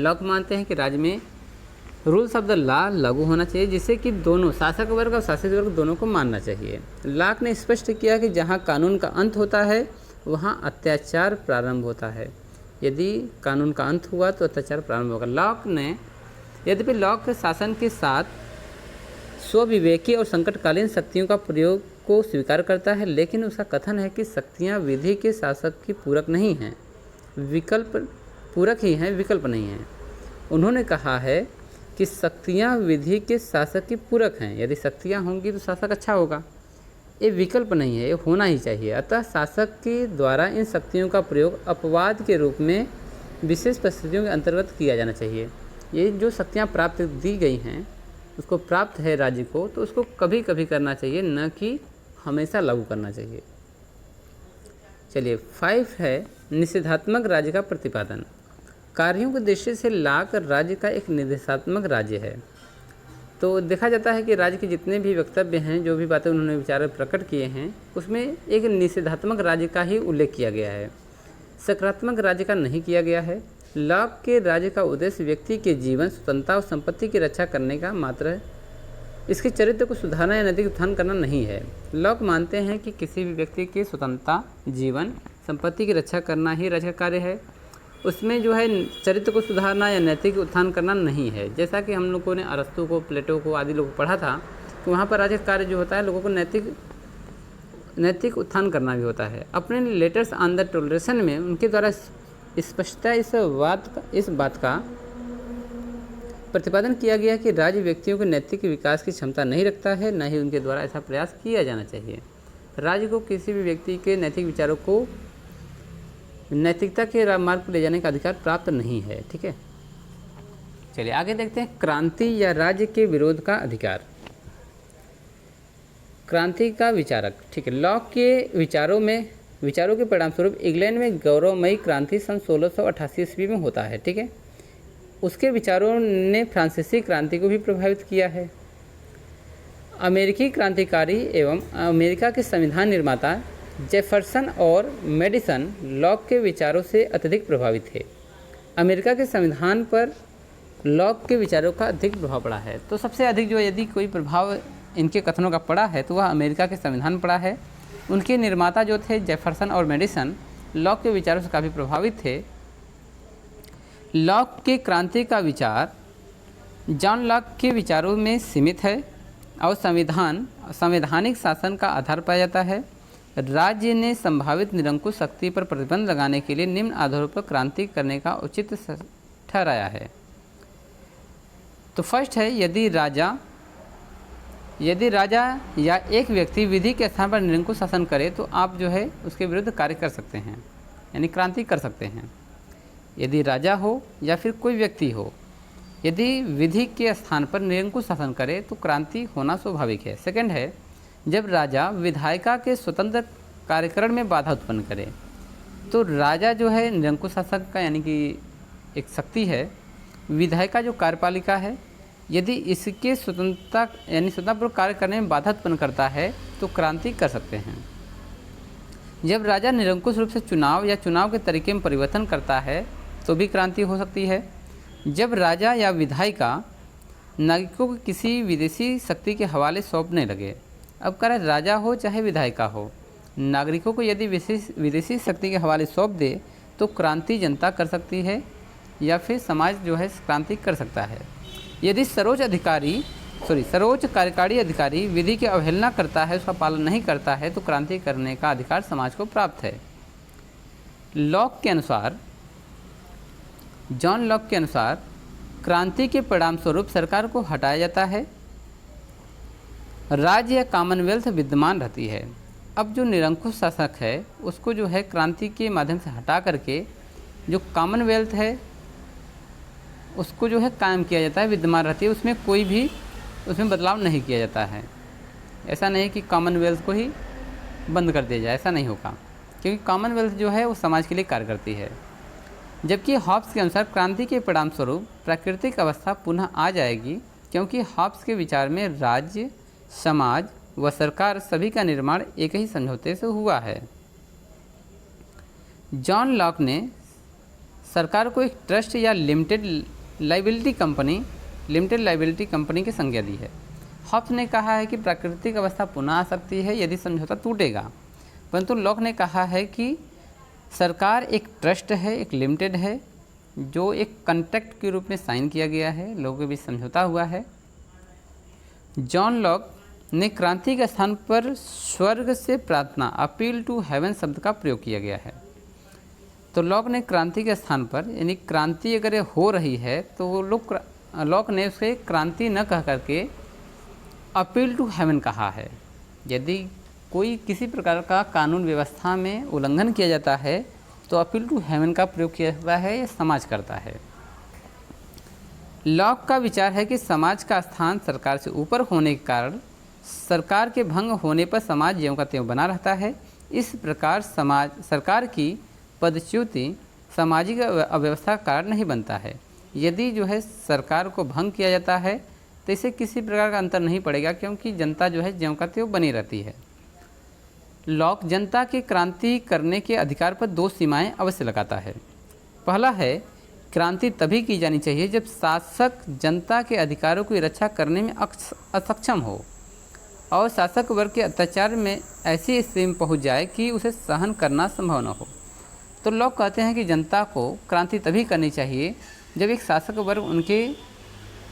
लॉक मानते हैं कि राज्य में रूल्स ऑफ द लॉ लागू होना चाहिए, जिससे कि दोनों शासक वर्ग और शासित वर्ग दोनों को मानना चाहिए। लॉक ने स्पष्ट किया कि जहाँ कानून का अंत होता है वहाँ अत्याचार प्रारंभ होता है। यदि कानून का अंत हुआ तो अत्याचार प्रारंभ होगा। यद्यपि लॉक शासन के साथ स्वविवेकी और संकटकालीन शक्तियों का प्रयोग को स्वीकार करता है, लेकिन उसका कथन है कि शक्तियाँ विधि के शासक की पूरक नहीं हैं, पूरक ही हैं, विकल्प नहीं हैं। उन्होंने कहा है कि शक्तियाँ विधि के शासक की पूरक हैं। यदि शक्तियाँ होंगी तो शासक अच्छा होगा, ये विकल्प नहीं है, ये होना ही चाहिए। अतः शासक के द्वारा इन शक्तियों का प्रयोग अपवाद के रूप में विशेष परिस्थितियों के अंतर्गत किया जाना चाहिए। ये जो शक्तियाँ प्राप्त दी गई हैं, उसको प्राप्त है राज्य को, तो उसको कभी कभी करना चाहिए, न कि हमेशा लागू करना चाहिए। चलिए 5 है निषेधात्मक राज्य का प्रतिपादन। कार्यों के दृष्टि से लॉक राज्य का एक निर्देशात्मक राज्य है। तो देखा जाता है कि राज्य के जितने भी वक्तव्य हैं, जो भी बातें उन्होंने विचार प्रकट किए हैं, उसमें एक निषेधात्मक राज्य का ही उल्लेख किया गया है, सकारात्मक राज्य का नहीं किया गया है। लॉक के राज्य का उद्देश्य व्यक्ति के जीवन, स्वतंत्रता और संपत्ति की रक्षा करने का मात्र है, इसके चरित्र को सुधारना या नैतिक उत्थान करना नहीं है। लॉक मानते हैं कि किसी भी व्यक्ति की स्वतंत्रता, जीवन, संपत्ति की रक्षा करना ही राज्य का कार्य है। उसमें जो है चरित्र को सुधारना या नैतिक उत्थान करना नहीं है। जैसा कि हम लोगों ने अरस्तु को, प्लेटो को आदि लोगों को पढ़ा था कि वहाँ पर राज्य कार्य जो होता है, लोगों को नैतिक उत्थान करना भी होता है। अपने लेटर्स ऑन द टॉलरेशन में उनके द्वारा स्पष्टता इस बात का प्रतिपादन किया गया कि राज्य व्यक्तियों के नैतिक विकास की क्षमता नहीं रखता है, न ही उनके द्वारा ऐसा प्रयास किया जाना चाहिए। राज्य को किसी भी व्यक्ति के नैतिक विचारों को नैतिकता के मार्ग पर ले जाने का अधिकार प्राप्त नहीं है। ठीक है, चलिए आगे देखते हैं। क्रांति या राज्य के विरोध का अधिकार। क्रांति का विचारक। ठीक है, लॉक के विचारों के परिणामस्वरूप इंग्लैंड में गौरवमयी क्रांति सन 1688 ईस्वी में होता है। ठीक है, उसके विचारों ने फ्रांसीसी क्रांति को भी प्रभावित किया है। अमेरिकी क्रांतिकारी एवं अमेरिका के संविधान निर्माता जेफरसन और मेडिसन लॉक के विचारों से अत्यधिक प्रभावित थे। अमेरिका के संविधान पर लॉक के विचारों का अधिक प्रभाव पड़ा है। तो सबसे अधिक जो यदि कोई प्रभाव इनके कथनों का पड़ा है तो वह अमेरिका के संविधान पड़ा है। उनके निर्माता जो थे जेफरसन और मेडिसन लॉक के विचारों से काफ़ी प्रभावित थे। लॉक के क्रांति का विचार जॉन लॉक के विचारों में सीमित है और संवैधानिक शासन का आधार पाया जाता है। राज्य ने संभावित निरंकुश शक्ति पर प्रतिबंध लगाने के लिए निम्न आधारों पर क्रांति करने का उचित ठहराया है। तो फर्स्ट है, यदि राजा या एक व्यक्ति विधि के स्थान पर निरंकुश शासन करे तो आप जो है उसके विरुद्ध कार्य कर सकते हैं, यानी क्रांति कर सकते हैं। यदि राजा हो या फिर कोई व्यक्ति हो, यदि विधि के स्थान पर निरंकुश शासन करे तो क्रांति होना स्वाभाविक है। सेकंड है, जब राजा विधायिका के स्वतंत्र कार्यकरण में बाधा उत्पन्न करे तो राजा जो है निरंकुश शासक का यानी कि एक शक्ति है। विधायिका जो कार्यपालिका है, यदि इसके स्वतंत्रतापूर्वक कार्य करने में बाधा उत्पन्न करता है तो क्रांति कर सकते हैं। जब राजा निरंकुश रूप से चुनाव या चुनाव के तरीके में परिवर्तन करता है तो भी क्रांति हो सकती है। जब राजा या विधायिका नागरिकों को किसी विदेशी शक्ति के हवाले सौंपने लगे, अब कह रहे राजा हो चाहे विधायिका हो, नागरिकों को यदि विदेशी शक्ति के हवाले सौंप दे तो क्रांति जनता कर सकती है या फिर समाज जो है क्रांति कर सकता है। यदि सर्वोच्च कार्यकारी अधिकारी विधि की अवहेलना करता है, उसका पालन नहीं करता है तो क्रांति करने का अधिकार समाज को प्राप्त है। जॉन लॉक के अनुसार क्रांति के परिणामस्वरूप सरकार को हटाया जाता है, राज्य या कॉमनवेल्थ विद्यमान रहती है। अब जो निरंकुश शासक है उसको जो है क्रांति के माध्यम से हटा करके जो कॉमनवेल्थ है उसको जो है कायम किया जाता है, विद्यमान रहती है, उसमें बदलाव नहीं किया जाता है। ऐसा नहीं कि कॉमनवेल्थ को ही बंद कर दिया जाए, ऐसा नहीं होगा, क्योंकि कॉमनवेल्थ जो है वो समाज के लिए कार्य करती है। जबकि हॉब्स के अनुसार क्रांति के परिणामस्वरूप प्राकृतिक अवस्था पुनः आ जाएगी क्योंकि हॉब्स के विचार में राज्य, समाज व सरकार सभी का निर्माण एक ही समझौते से हुआ है। जॉन लॉक ने सरकार को एक ट्रस्ट या लिमिटेड लाइबिलिटी कंपनी की संज्ञा दी है। हॉब्स ने कहा है कि प्राकृतिक अवस्था पुनः आ सकती है यदि समझौता टूटेगा, परंतु लॉक ने कहा है कि सरकार एक ट्रस्ट है, एक लिमिटेड है, जो एक कॉन्ट्रैक्ट के रूप में साइन किया गया है, लोगों के बीच समझौता हुआ है। जॉन लॉक ने क्रांति के स्थान पर स्वर्ग से प्रार्थना, अपील टू हेवन शब्द का प्रयोग किया गया है। तो लॉक ने क्रांति के स्थान पर, यानी क्रांति अगर ये हो रही है तो वो लॉक ने उसे क्रांति न कह करके अपील टू हेवन कहा है। यदि कोई किसी प्रकार का कानून व्यवस्था में उल्लंघन किया जाता है तो अपील टू हेवन का प्रयोग किया जाता है, यह समाज करता है। लॉक का विचार है कि समाज का स्थान सरकार से ऊपर होने के कारण सरकार के भंग होने पर समाज ज्यों का त्यों बना रहता है। इस प्रकार सरकार की पदच्युति सामाजिक अव्यवस्था का कारण नहीं बनता है। यदि जो है सरकार को भंग किया जाता है तो इससे किसी प्रकार का अंतर नहीं पड़ेगा, क्योंकि जनता जो है ज्यों का त्यों बनी रहती है। लॉक जनता के क्रांति करने के अधिकार पर दो सीमाएं अवश्य लगाता है। पहला है, क्रांति तभी की जानी चाहिए जब शासक जनता के अधिकारों की रक्षा करने में असक्षम हो और शासक वर्ग के अत्याचार में ऐसी स्थिति में पहुँच जाए कि उसे सहन करना संभव न हो। तो लॉक कहते हैं कि जनता को क्रांति तभी करनी चाहिए जब एक शासक वर्ग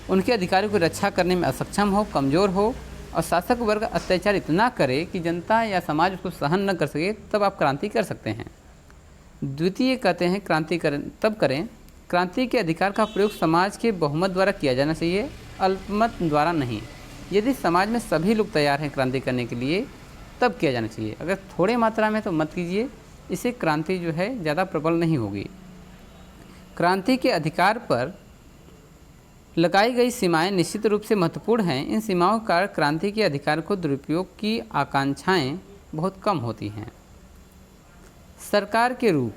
उनके अधिकारों की रक्षा करने में असक्षम हो, कमज़ोर हो, और शासक वर्ग अत्याचार इतना करे कि जनता या समाज उसको सहन न कर सके, तब आप क्रांति कर सकते हैं। द्वितीय कहते हैं क्रांति करें क्रांति के अधिकार का प्रयोग समाज के बहुमत द्वारा किया जाना चाहिए, अल्पमत द्वारा नहीं। यदि समाज में सभी लोग तैयार हैं क्रांति करने के लिए तब किया जाना चाहिए। अगर थोड़े मात्रा में तो मत कीजिए, इससे क्रांति जो है ज़्यादा प्रबल नहीं होगी। क्रांति के अधिकार पर लगाई गई सीमाएं निश्चित रूप से महत्वपूर्ण हैं। इन सीमाओं के कारण क्रांति के अधिकार को दुरुपयोग की आकांक्षाएं बहुत कम होती हैं। सरकार के रूप,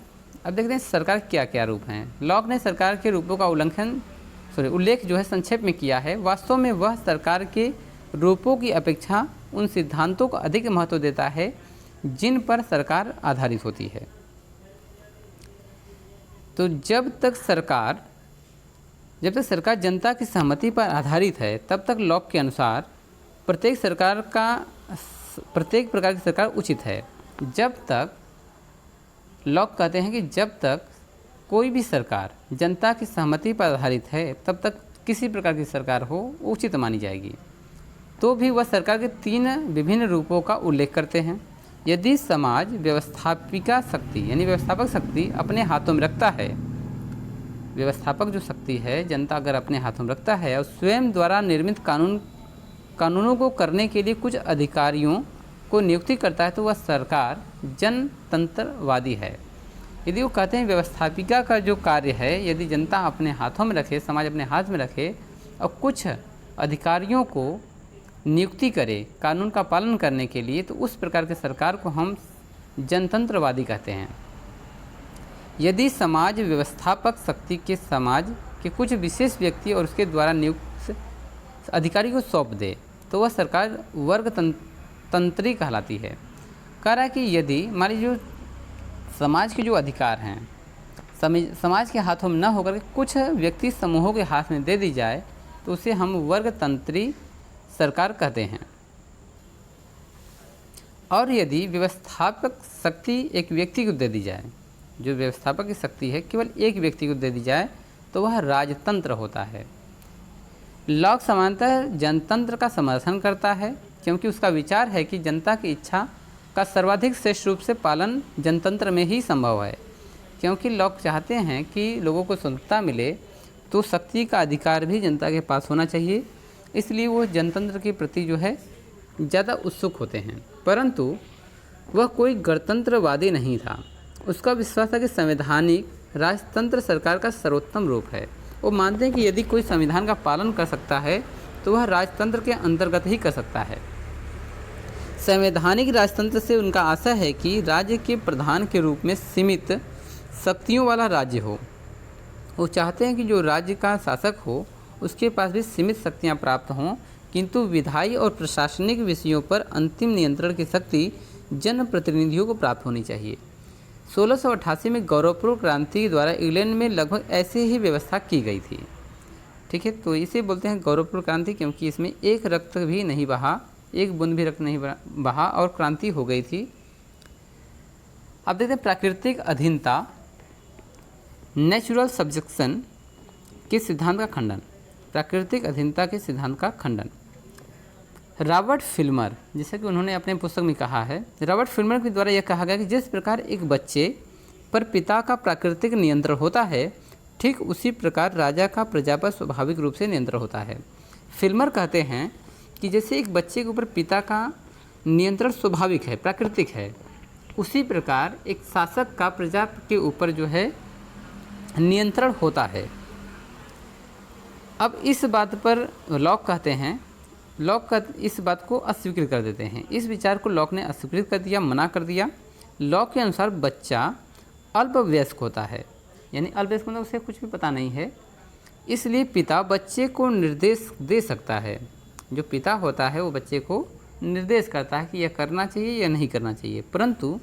अब देखते हैं सरकार क्या क्या रूप हैं। लॉक ने सरकार के रूपों का उल्लेख जो है संक्षेप में किया है। वास्तव में वह सरकार के रूपों की अपेक्षा उन सिद्धांतों को अधिक महत्व देता है जिन पर सरकार आधारित होती है। तो जब तक सरकार जनता की सहमति पर आधारित है, तब तक लॉक के अनुसार प्रत्येक प्रकार की सरकार उचित है। जब तक लॉक कहते हैं कि जब तक कोई भी सरकार जनता की सहमति पर आधारित है, तब तक किसी प्रकार की सरकार हो उचित मानी जाएगी। तो भी वह सरकार के 3 विभिन्न रूपों का उल्लेख करते हैं। यदि समाज व्यवस्थापक शक्ति अपने हाथों में रखता है, व्यवस्थापक जो शक्ति है जनता अगर अपने हाथों में रखता है और स्वयं द्वारा निर्मित कानूनों को करने के लिए कुछ अधिकारियों को नियुक्ति करता है, तो वह सरकार जनतंत्रवादी है। यदि वो कहते हैं व्यवस्थापिका का जो कार्य है, यदि जनता अपने हाथों में रखे, समाज अपने हाथ में रखे और कुछ अधिकारियों को नियुक्ति करे कानून का पालन करने के लिए, तो उस प्रकार के सरकार को हम जनतंत्रवादी कहते हैं। यदि समाज व्यवस्थापक शक्ति के समाज के कुछ विशेष व्यक्ति और उसके द्वारा नियुक्त अधिकारी को सौंप दे, तो वह सरकार वर्गतंत्री कहलाती है। कह रहा है कि यदि मान लीजिए समाज के जो अधिकार हैं समाज के हाथों में न होकर के कुछ व्यक्ति समूहों के हाथ में दे दी जाए, तो उसे हम वर्गतंत्री सरकार कहते हैं। और यदि व्यवस्थापक शक्ति एक व्यक्ति को दे दी जाए, जो व्यवस्थापक की शक्ति है केवल एक व्यक्ति को दे दी जाए, तो वह राजतंत्र होता है। लॉक सामान्यतः जनतंत्र का समर्थन करता है, क्योंकि उसका विचार है कि जनता की इच्छा का सर्वाधिक श्रेष्ठ रूप से पालन जनतंत्र में ही संभव है। क्योंकि लॉक चाहते हैं कि लोगों को स्वतंत्रता मिले, तो शक्ति का अधिकार भी जनता के पास होना चाहिए। इसलिए वो जनतंत्र के प्रति जो है ज़्यादा उत्सुक होते हैं। परंतु वह कोई गणतंत्रवादी नहीं था। उसका विश्वास था कि संवैधानिक राजतंत्र सरकार का सर्वोत्तम रूप है। वो मानते हैं कि यदि कोई संविधान का पालन कर सकता है तो वह राजतंत्र के अंतर्गत ही कर सकता है। संवैधानिक राजतंत्र से उनका आशा है कि राज्य के प्रधान के रूप में सीमित शक्तियों वाला राज्य हो। वो चाहते हैं कि जो राज्य का शासक हो उसके पास भी सीमित शक्तियाँ प्राप्त हों, किंतु विधायी और प्रशासनिक विषयों पर अंतिम नियंत्रण की शक्ति जनप्रतिनिधियों को प्राप्त होनी चाहिए। 1688 में गौरवपूर्ण क्रांति द्वारा इंग्लैंड में लगभग ऐसी ही व्यवस्था की गई थी। ठीक है, तो इसे बोलते हैं गौरवपूर्ण क्रांति, क्योंकि इसमें एक रक्त भी नहीं बहा, एक बूंद भी रक्त नहीं बहा और क्रांति हो गई थी। अब देखते हैं प्राकृतिक अधीनता, नेचुरल सब्जेक्शन के सिद्धांत का खंडन। प्राकृतिक अधीनता के सिद्धांत का खंडन रॉबर्ट फिल्मर, जैसे कि उन्होंने अपने पुस्तक में कहा है, रॉबर्ट फिल्मर के द्वारा यह कहा गया कि जिस प्रकार एक बच्चे पर पिता का प्राकृतिक नियंत्रण होता है, ठीक उसी प्रकार राजा का प्रजा पर स्वाभाविक रूप से नियंत्रण होता है। फिल्मर कहते हैं कि जैसे एक बच्चे के ऊपर पिता का नियंत्रण स्वाभाविक है, प्राकृतिक है, उसी प्रकार एक शासक का प्रजा के ऊपर जो है नियंत्रण होता है। अब इस बात पर लॉक कहते हैं, लॉक का इस बात को अस्वीकृत कर देते हैं। इस विचार को लॉक ने अस्वीकृत कर दिया, मना कर दिया। लॉक के अनुसार बच्चा अल्पवयस्क होता है, यानी अल्पवयस्क मतलब उसे कुछ भी पता नहीं है, इसलिए पिता बच्चे को निर्देश दे सकता है। जो पिता होता है वो बच्चे को निर्देश करता है कि यह करना चाहिए या नहीं करना चाहिए, परंतु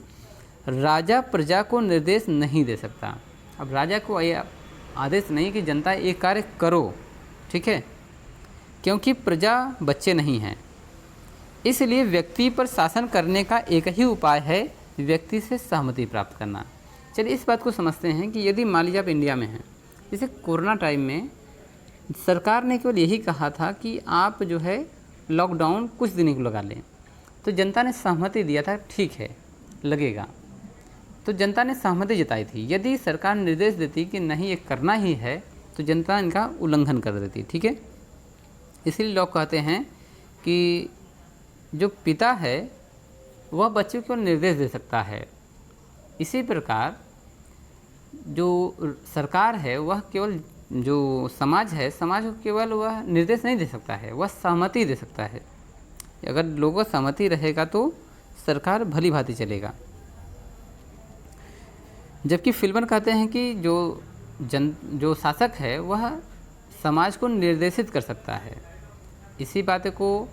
राजा प्रजा को निर्देश नहीं दे सकता। अब राजा को यह आदेश नहीं कि जनता ये कार्य करो, ठीक है, क्योंकि प्रजा बच्चे नहीं हैं। इसलिए व्यक्ति पर शासन करने का एक ही उपाय है, व्यक्ति से सहमति प्राप्त करना। चलिए इस बात को समझते हैं कि यदि मान लीजिए आप इंडिया में हैं, जैसे कोरोना टाइम में सरकार ने केवल यही कहा था कि आप जो है लॉकडाउन कुछ दिन को लगा लें, तो जनता ने सहमति दिया था, ठीक है लगेगा, तो जनता ने सहमति जताई थी। यदि सरकार निर्देश देती कि नहीं ये करना ही है, तो जनता इनका उल्लंघन कर देती, ठीक है। इसलिए लोग कहते हैं कि जो पिता है वह बच्चे को निर्देश दे सकता है, इसी प्रकार जो सरकार है वह केवल, जो समाज है, समाज को केवल वह निर्देश नहीं दे सकता है, वह सहमति दे सकता है। अगर लोगों का सहमति रहेगा तो सरकार भली भांति चलेगा। जबकि फिल्मर कहते हैं कि जो शासक है वह समाज को निर्देशित कर सकता है। इसी बात को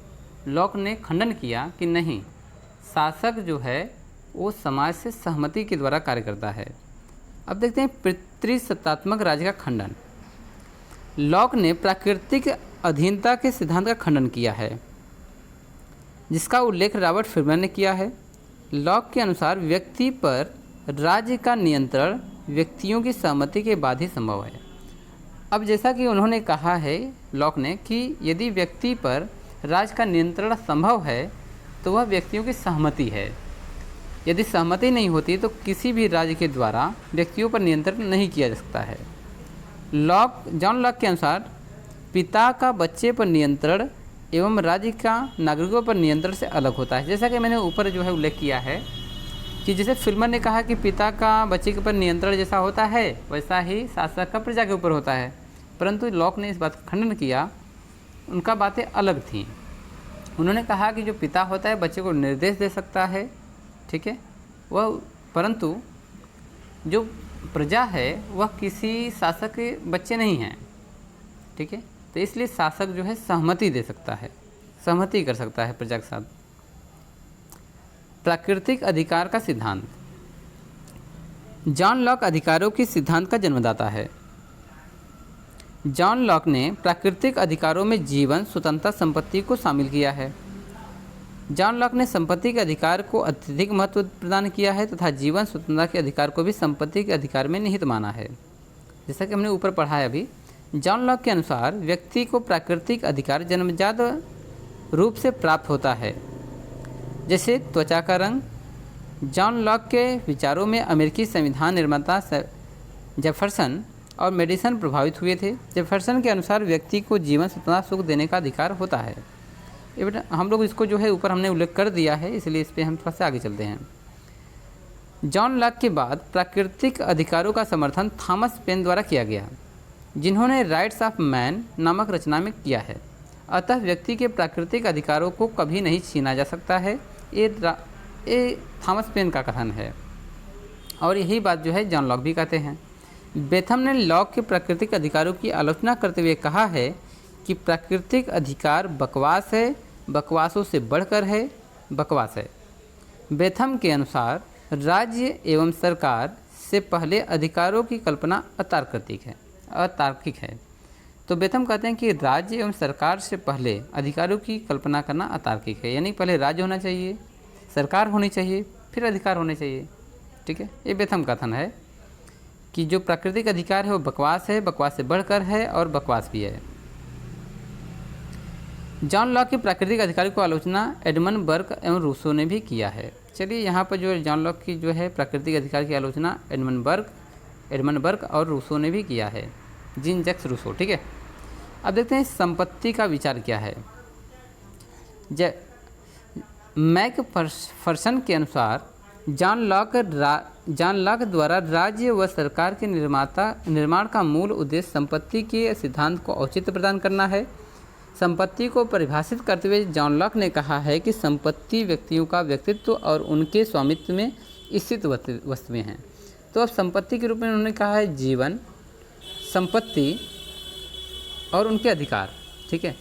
लॉक ने खंडन किया कि नहीं, शासक जो है वो समाज से सहमति के द्वारा कार्य करता है। अब देखते हैं पितृसत्तात्मक राज्य का खंडन। लॉक ने प्राकृतिक अधीनता के सिद्धांत का खंडन किया है, जिसका उल्लेख रॉबर्ट फिल्मर ने किया है। लॉक के अनुसार व्यक्ति पर राज्य का नियंत्रण व्यक्तियों की सहमति के बाद ही संभव है। अब जैसा कि उन्होंने कहा है लॉक ने कि यदि व्यक्ति पर राज्य का नियंत्रण संभव है तो वह व्यक्तियों की सहमति है। यदि सहमति नहीं होती तो किसी भी राज्य के द्वारा व्यक्तियों पर नियंत्रण नहीं किया जा सकता है। जॉन लॉक के अनुसार पिता का बच्चे पर नियंत्रण एवं राज्य का नागरिकों पर नियंत्रण से अलग होता है। जैसा कि मैंने ऊपर जो है उल्लेख किया है कि जैसे फिल्मर ने कहा कि पिता का बच्चे के ऊपर नियंत्रण जैसा होता है वैसा ही शासक का प्रजा के ऊपर होता है, परंतु लॉक ने इस बात का खंडन किया। उनका बातें अलग थीं। उन्होंने कहा कि जो पिता होता है बच्चे को निर्देश दे सकता है, ठीक है, वह, परंतु जो प्रजा है वह किसी शासक के बच्चे नहीं हैं, ठीक है, तो इसलिए शासक जो है सहमति दे सकता है, सहमति कर सकता है प्रजा के साथ। प्राकृतिक अधिकार का सिद्धांत। जॉन लॉक अधिकारों के सिद्धांत का जन्मदाता है। जॉन लॉक ने प्राकृतिक अधिकारों में जीवन, स्वतंत्रता, संपत्ति को शामिल किया है। जॉन लॉक ने संपत्ति के अधिकार को अत्यधिक महत्व प्रदान किया है तथा जीवन स्वतंत्रता के अधिकार को भी संपत्ति के अधिकार में निहित माना है। जैसा कि हमने ऊपर पढ़ा है अभी, जॉन लॉक के अनुसार व्यक्ति को प्राकृतिक अधिकार जन्मजात रूप से प्राप्त होता है, जैसे त्वचा का रंग। जॉन लॉक के विचारों में अमेरिकी संविधान निर्माता जेफरसन और मेडिसन प्रभावित हुए थे। जेफरसन के अनुसार व्यक्ति को जीवन, स्वतंत्रता, सुख देने का अधिकार होता है। ये बेटा हम लोग इसको जो है ऊपर हमने उल्लेख कर दिया है, इसलिए इस पर हम थोड़ा सा आगे चलते हैं। जॉन लॉक के बाद प्राकृतिक अधिकारों का समर्थन थॉमस पेन द्वारा किया गया, जिन्होंने राइट्स ऑफ मैन नामक रचना में किया है। अतः व्यक्ति के प्राकृतिक अधिकारों को कभी नहीं छीना जा सकता है, ये थॉमस पेन का कथन है और यही बात जो है जॉन लॉक भी कहते हैं। बेथम ने लॉक के प्राकृतिक अधिकारों की आलोचना करते हुए कहा है कि प्राकृतिक अधिकार बकवास है, बकवासों से बढ़कर है, बकवास है। बेथम के अनुसार राज्य एवं सरकार से पहले अधिकारों की कल्पना अतार्किक है। तो बेथम कहते हैं कि राज्य एवं सरकार से पहले अधिकारों की कल्पना करना अतार्किक है, यानी पहले राज्य होना चाहिए, सरकार होनी चाहिए, फिर अधिकार होने चाहिए। ठीक है, ये बेथम का कथन है कि जो प्राकृतिक अधिकार है वो बकवास है, बकवास से बढ़कर है और बकवास भी है। जॉन लॉक की प्राकृतिक अधिकार को आलोचना एडमंड बर्क एवं रूसो ने भी किया है। चलिए यहाँ पर जो जॉन लॉक की जो है प्राकृतिक अधिकार की आलोचना एडमंड बर्क और रूसो ने भी किया है, जीन जैक्स रूसो। ठीक है, अब देखते हैं संपत्ति का विचार क्या है। मैकफर्सन के अनुसार जॉन लॉक द्वारा राज्य व सरकार के निर्माण का मूल उद्देश्य संपत्ति के सिद्धांत को औचित्य प्रदान करना है। संपत्ति को परिभाषित करते हुए जॉन लॉक ने कहा है कि संपत्ति व्यक्तियों का व्यक्तित्व और उनके स्वामित्व में स्थित वस्तुएं हैं। तो अब संपत्ति के रूप में उन्होंने कहा है जीवन, संपत्ति और उनके अधिकार। ठीक है,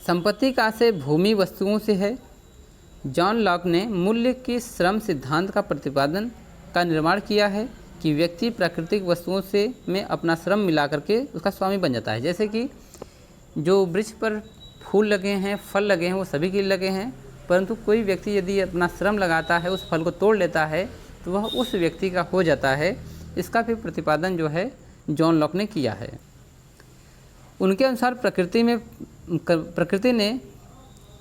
संपत्ति का आशय भूमि वस्तुओं से है। जॉन लॉक ने मूल्य के श्रम सिद्धांत का प्रतिपादन का निर्माण किया है कि व्यक्ति प्राकृतिक वस्तुओं से में अपना श्रम मिला करके उसका स्वामी बन जाता है। जैसे कि जो वृक्ष पर फूल लगे हैं, फल लगे हैं, वो सभी के लिए लगे हैं, परंतु कोई व्यक्ति यदि अपना श्रम लगाता है, उस फल को तोड़ लेता है, तो वह उस व्यक्ति का हो जाता है। इसका भी प्रतिपादन जो है जॉन लॉक ने किया है। उनके अनुसार प्रकृति ने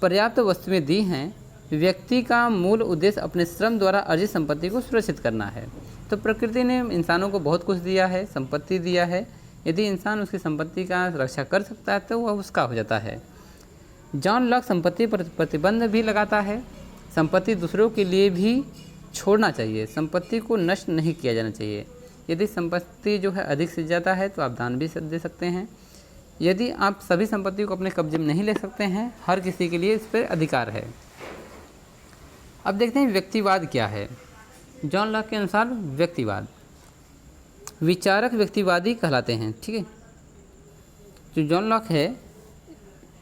पर्याप्त वस्तुएं दी हैं। व्यक्ति का मूल उद्देश्य अपने श्रम द्वारा अर्जित संपत्ति को सुरक्षित करना है। तो प्रकृति ने इंसानों को बहुत कुछ दिया है, संपत्ति दिया है। यदि इंसान उसकी संपत्ति का रक्षा कर सकता है तो वह उसका हो जाता है। जॉन लॉक संपत्ति पर प्रतिबंध भी लगाता है। संपत्ति दूसरों के लिए भी छोड़ना चाहिए, संपत्ति को नष्ट नहीं किया जाना चाहिए। यदि संपत्ति जो है अधिक से ज़्यादा है तो आप दान भी दे सकते हैं। यदि आप सभी संपत्ति को अपने कब्जे में नहीं ले सकते हैं, हर किसी के लिए इस पर अधिकार है। अब देखते हैं व्यक्तिवाद क्या है। जॉन लॉक के अनुसार व्यक्तिवाद विचारक व्यक्तिवादी कहलाते हैं। ठीक है, जो जॉन लॉक है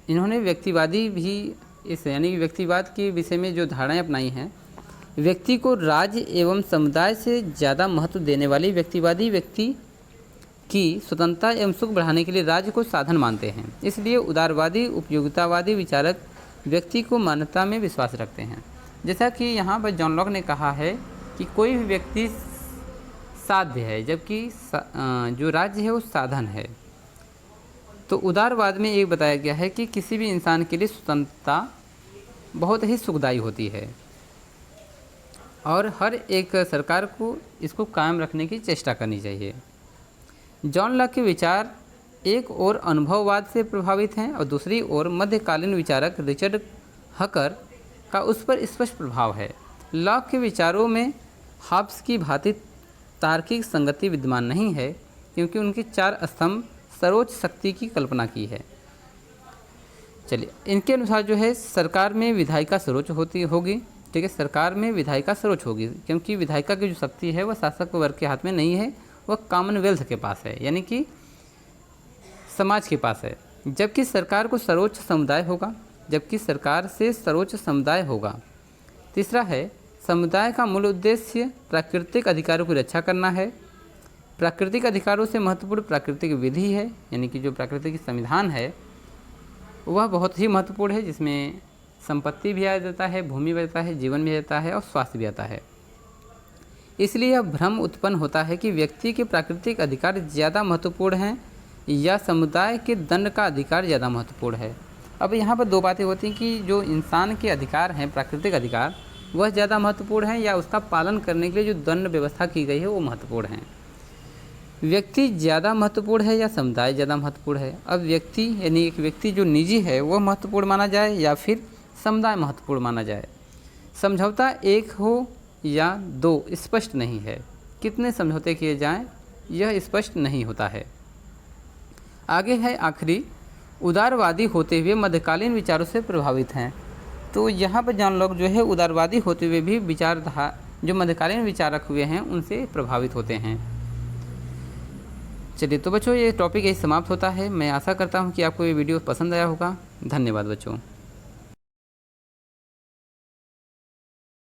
इन्होंने व्यक्तिवादी भी यानी कि व्यक्तिवाद के विषय में जो धारणाएं अपनाई हैं, व्यक्ति को राज्य एवं समुदाय से ज़्यादा महत्व देने वाली व्यक्तिवादी व्यक्ति की स्वतंत्रता एवं सुख बढ़ाने के लिए राज्य को साधन मानते हैं। इसलिए उदारवादी उपयोगितावादी विचारक व्यक्ति को मान्यता में विश्वास रखते हैं। जैसा कि यहाँ पर जॉन लॉक ने कहा है कि कोई भी व्यक्ति साध्य है, जबकि जो राज्य है वो साधन है। तो उदारवाद में ये बताया गया है कि किसी भी इंसान के लिए स्वतंत्रता बहुत ही सुखदायी होती है और हर एक सरकार को इसको कायम रखने की चेष्टा करनी चाहिए। जॉन लॉक के विचार एक ओर अनुभववाद से प्रभावित हैं और दूसरी ओर मध्यकालीन विचारक रिचर्ड हकर का उस पर स्पष्ट प्रभाव है। लॉक के विचारों में हॉब्स की भांति तार्किक संगति विद्यमान नहीं है, क्योंकि उनके 4 स्तंभ सर्वोच्च शक्ति की कल्पना की है। चलिए, इनके अनुसार जो है सरकार में विधायिका सर्वोच्च होगी। ठीक है, सरकार में विधायिका सर्वोच्च होगी, क्योंकि विधायिका की जो शक्ति है वह शासक वर्ग के हाथ में नहीं है, वह कॉमनवेल्थ के पास है, यानी कि समाज के पास है। जबकि सरकार को सर्वोच्च समुदाय होगा, जबकि सरकार से सर्वोच्च समुदाय होगा। तीसरा है, समुदाय का मूल उद्देश्य प्राकृतिक अधिकारों की रक्षा करना है। प्राकृतिक अधिकारों से महत्वपूर्ण प्राकृतिक विधि है, यानी कि जो प्राकृतिक संविधान है वह बहुत ही महत्वपूर्ण है, जिसमें संपत्ति भी आ जाता है, भूमि भी आता है, जीवन भी आता है और स्वास्थ्य भी आता है। इसलिए यह भ्रम उत्पन्न होता है कि व्यक्ति के प्राकृतिक अधिकार ज़्यादा महत्वपूर्ण हैं या समुदाय के दंड का अधिकार ज़्यादा महत्वपूर्ण है। अब यहाँ पर 2 बातें होती हैं कि जो इंसान के अधिकार हैं, प्राकृतिक अधिकार, वह ज़्यादा महत्वपूर्ण है या उसका पालन करने के लिए जो दंड व्यवस्था की गई है वो महत्वपूर्ण है। व्यक्ति ज़्यादा महत्वपूर्ण है या समुदाय ज़्यादा महत्वपूर्ण है? अब व्यक्ति यानी एक व्यक्ति जो निजी है वह महत्वपूर्ण माना जाए या फिर समुदाय महत्वपूर्ण माना जाए? समझौता 1 हो या 2 स्पष्ट नहीं है। कितने समझौते किए जाएं यह स्पष्ट नहीं होता है। आगे है आखिरी, उदारवादी होते हुए मध्यकालीन विचारों से प्रभावित हैं। तो यहाँ पर जॉन लॉक जो है उदारवादी होते हुए भी जो मध्यकालीन विचारक हुए हैं उनसे प्रभावित होते हैं। चलिए तो बच्चों, ये टॉपिक यही समाप्त होता है। मैं आशा करता हूँ कि आपको ये वीडियो पसंद आया होगा। धन्यवाद बच्चों।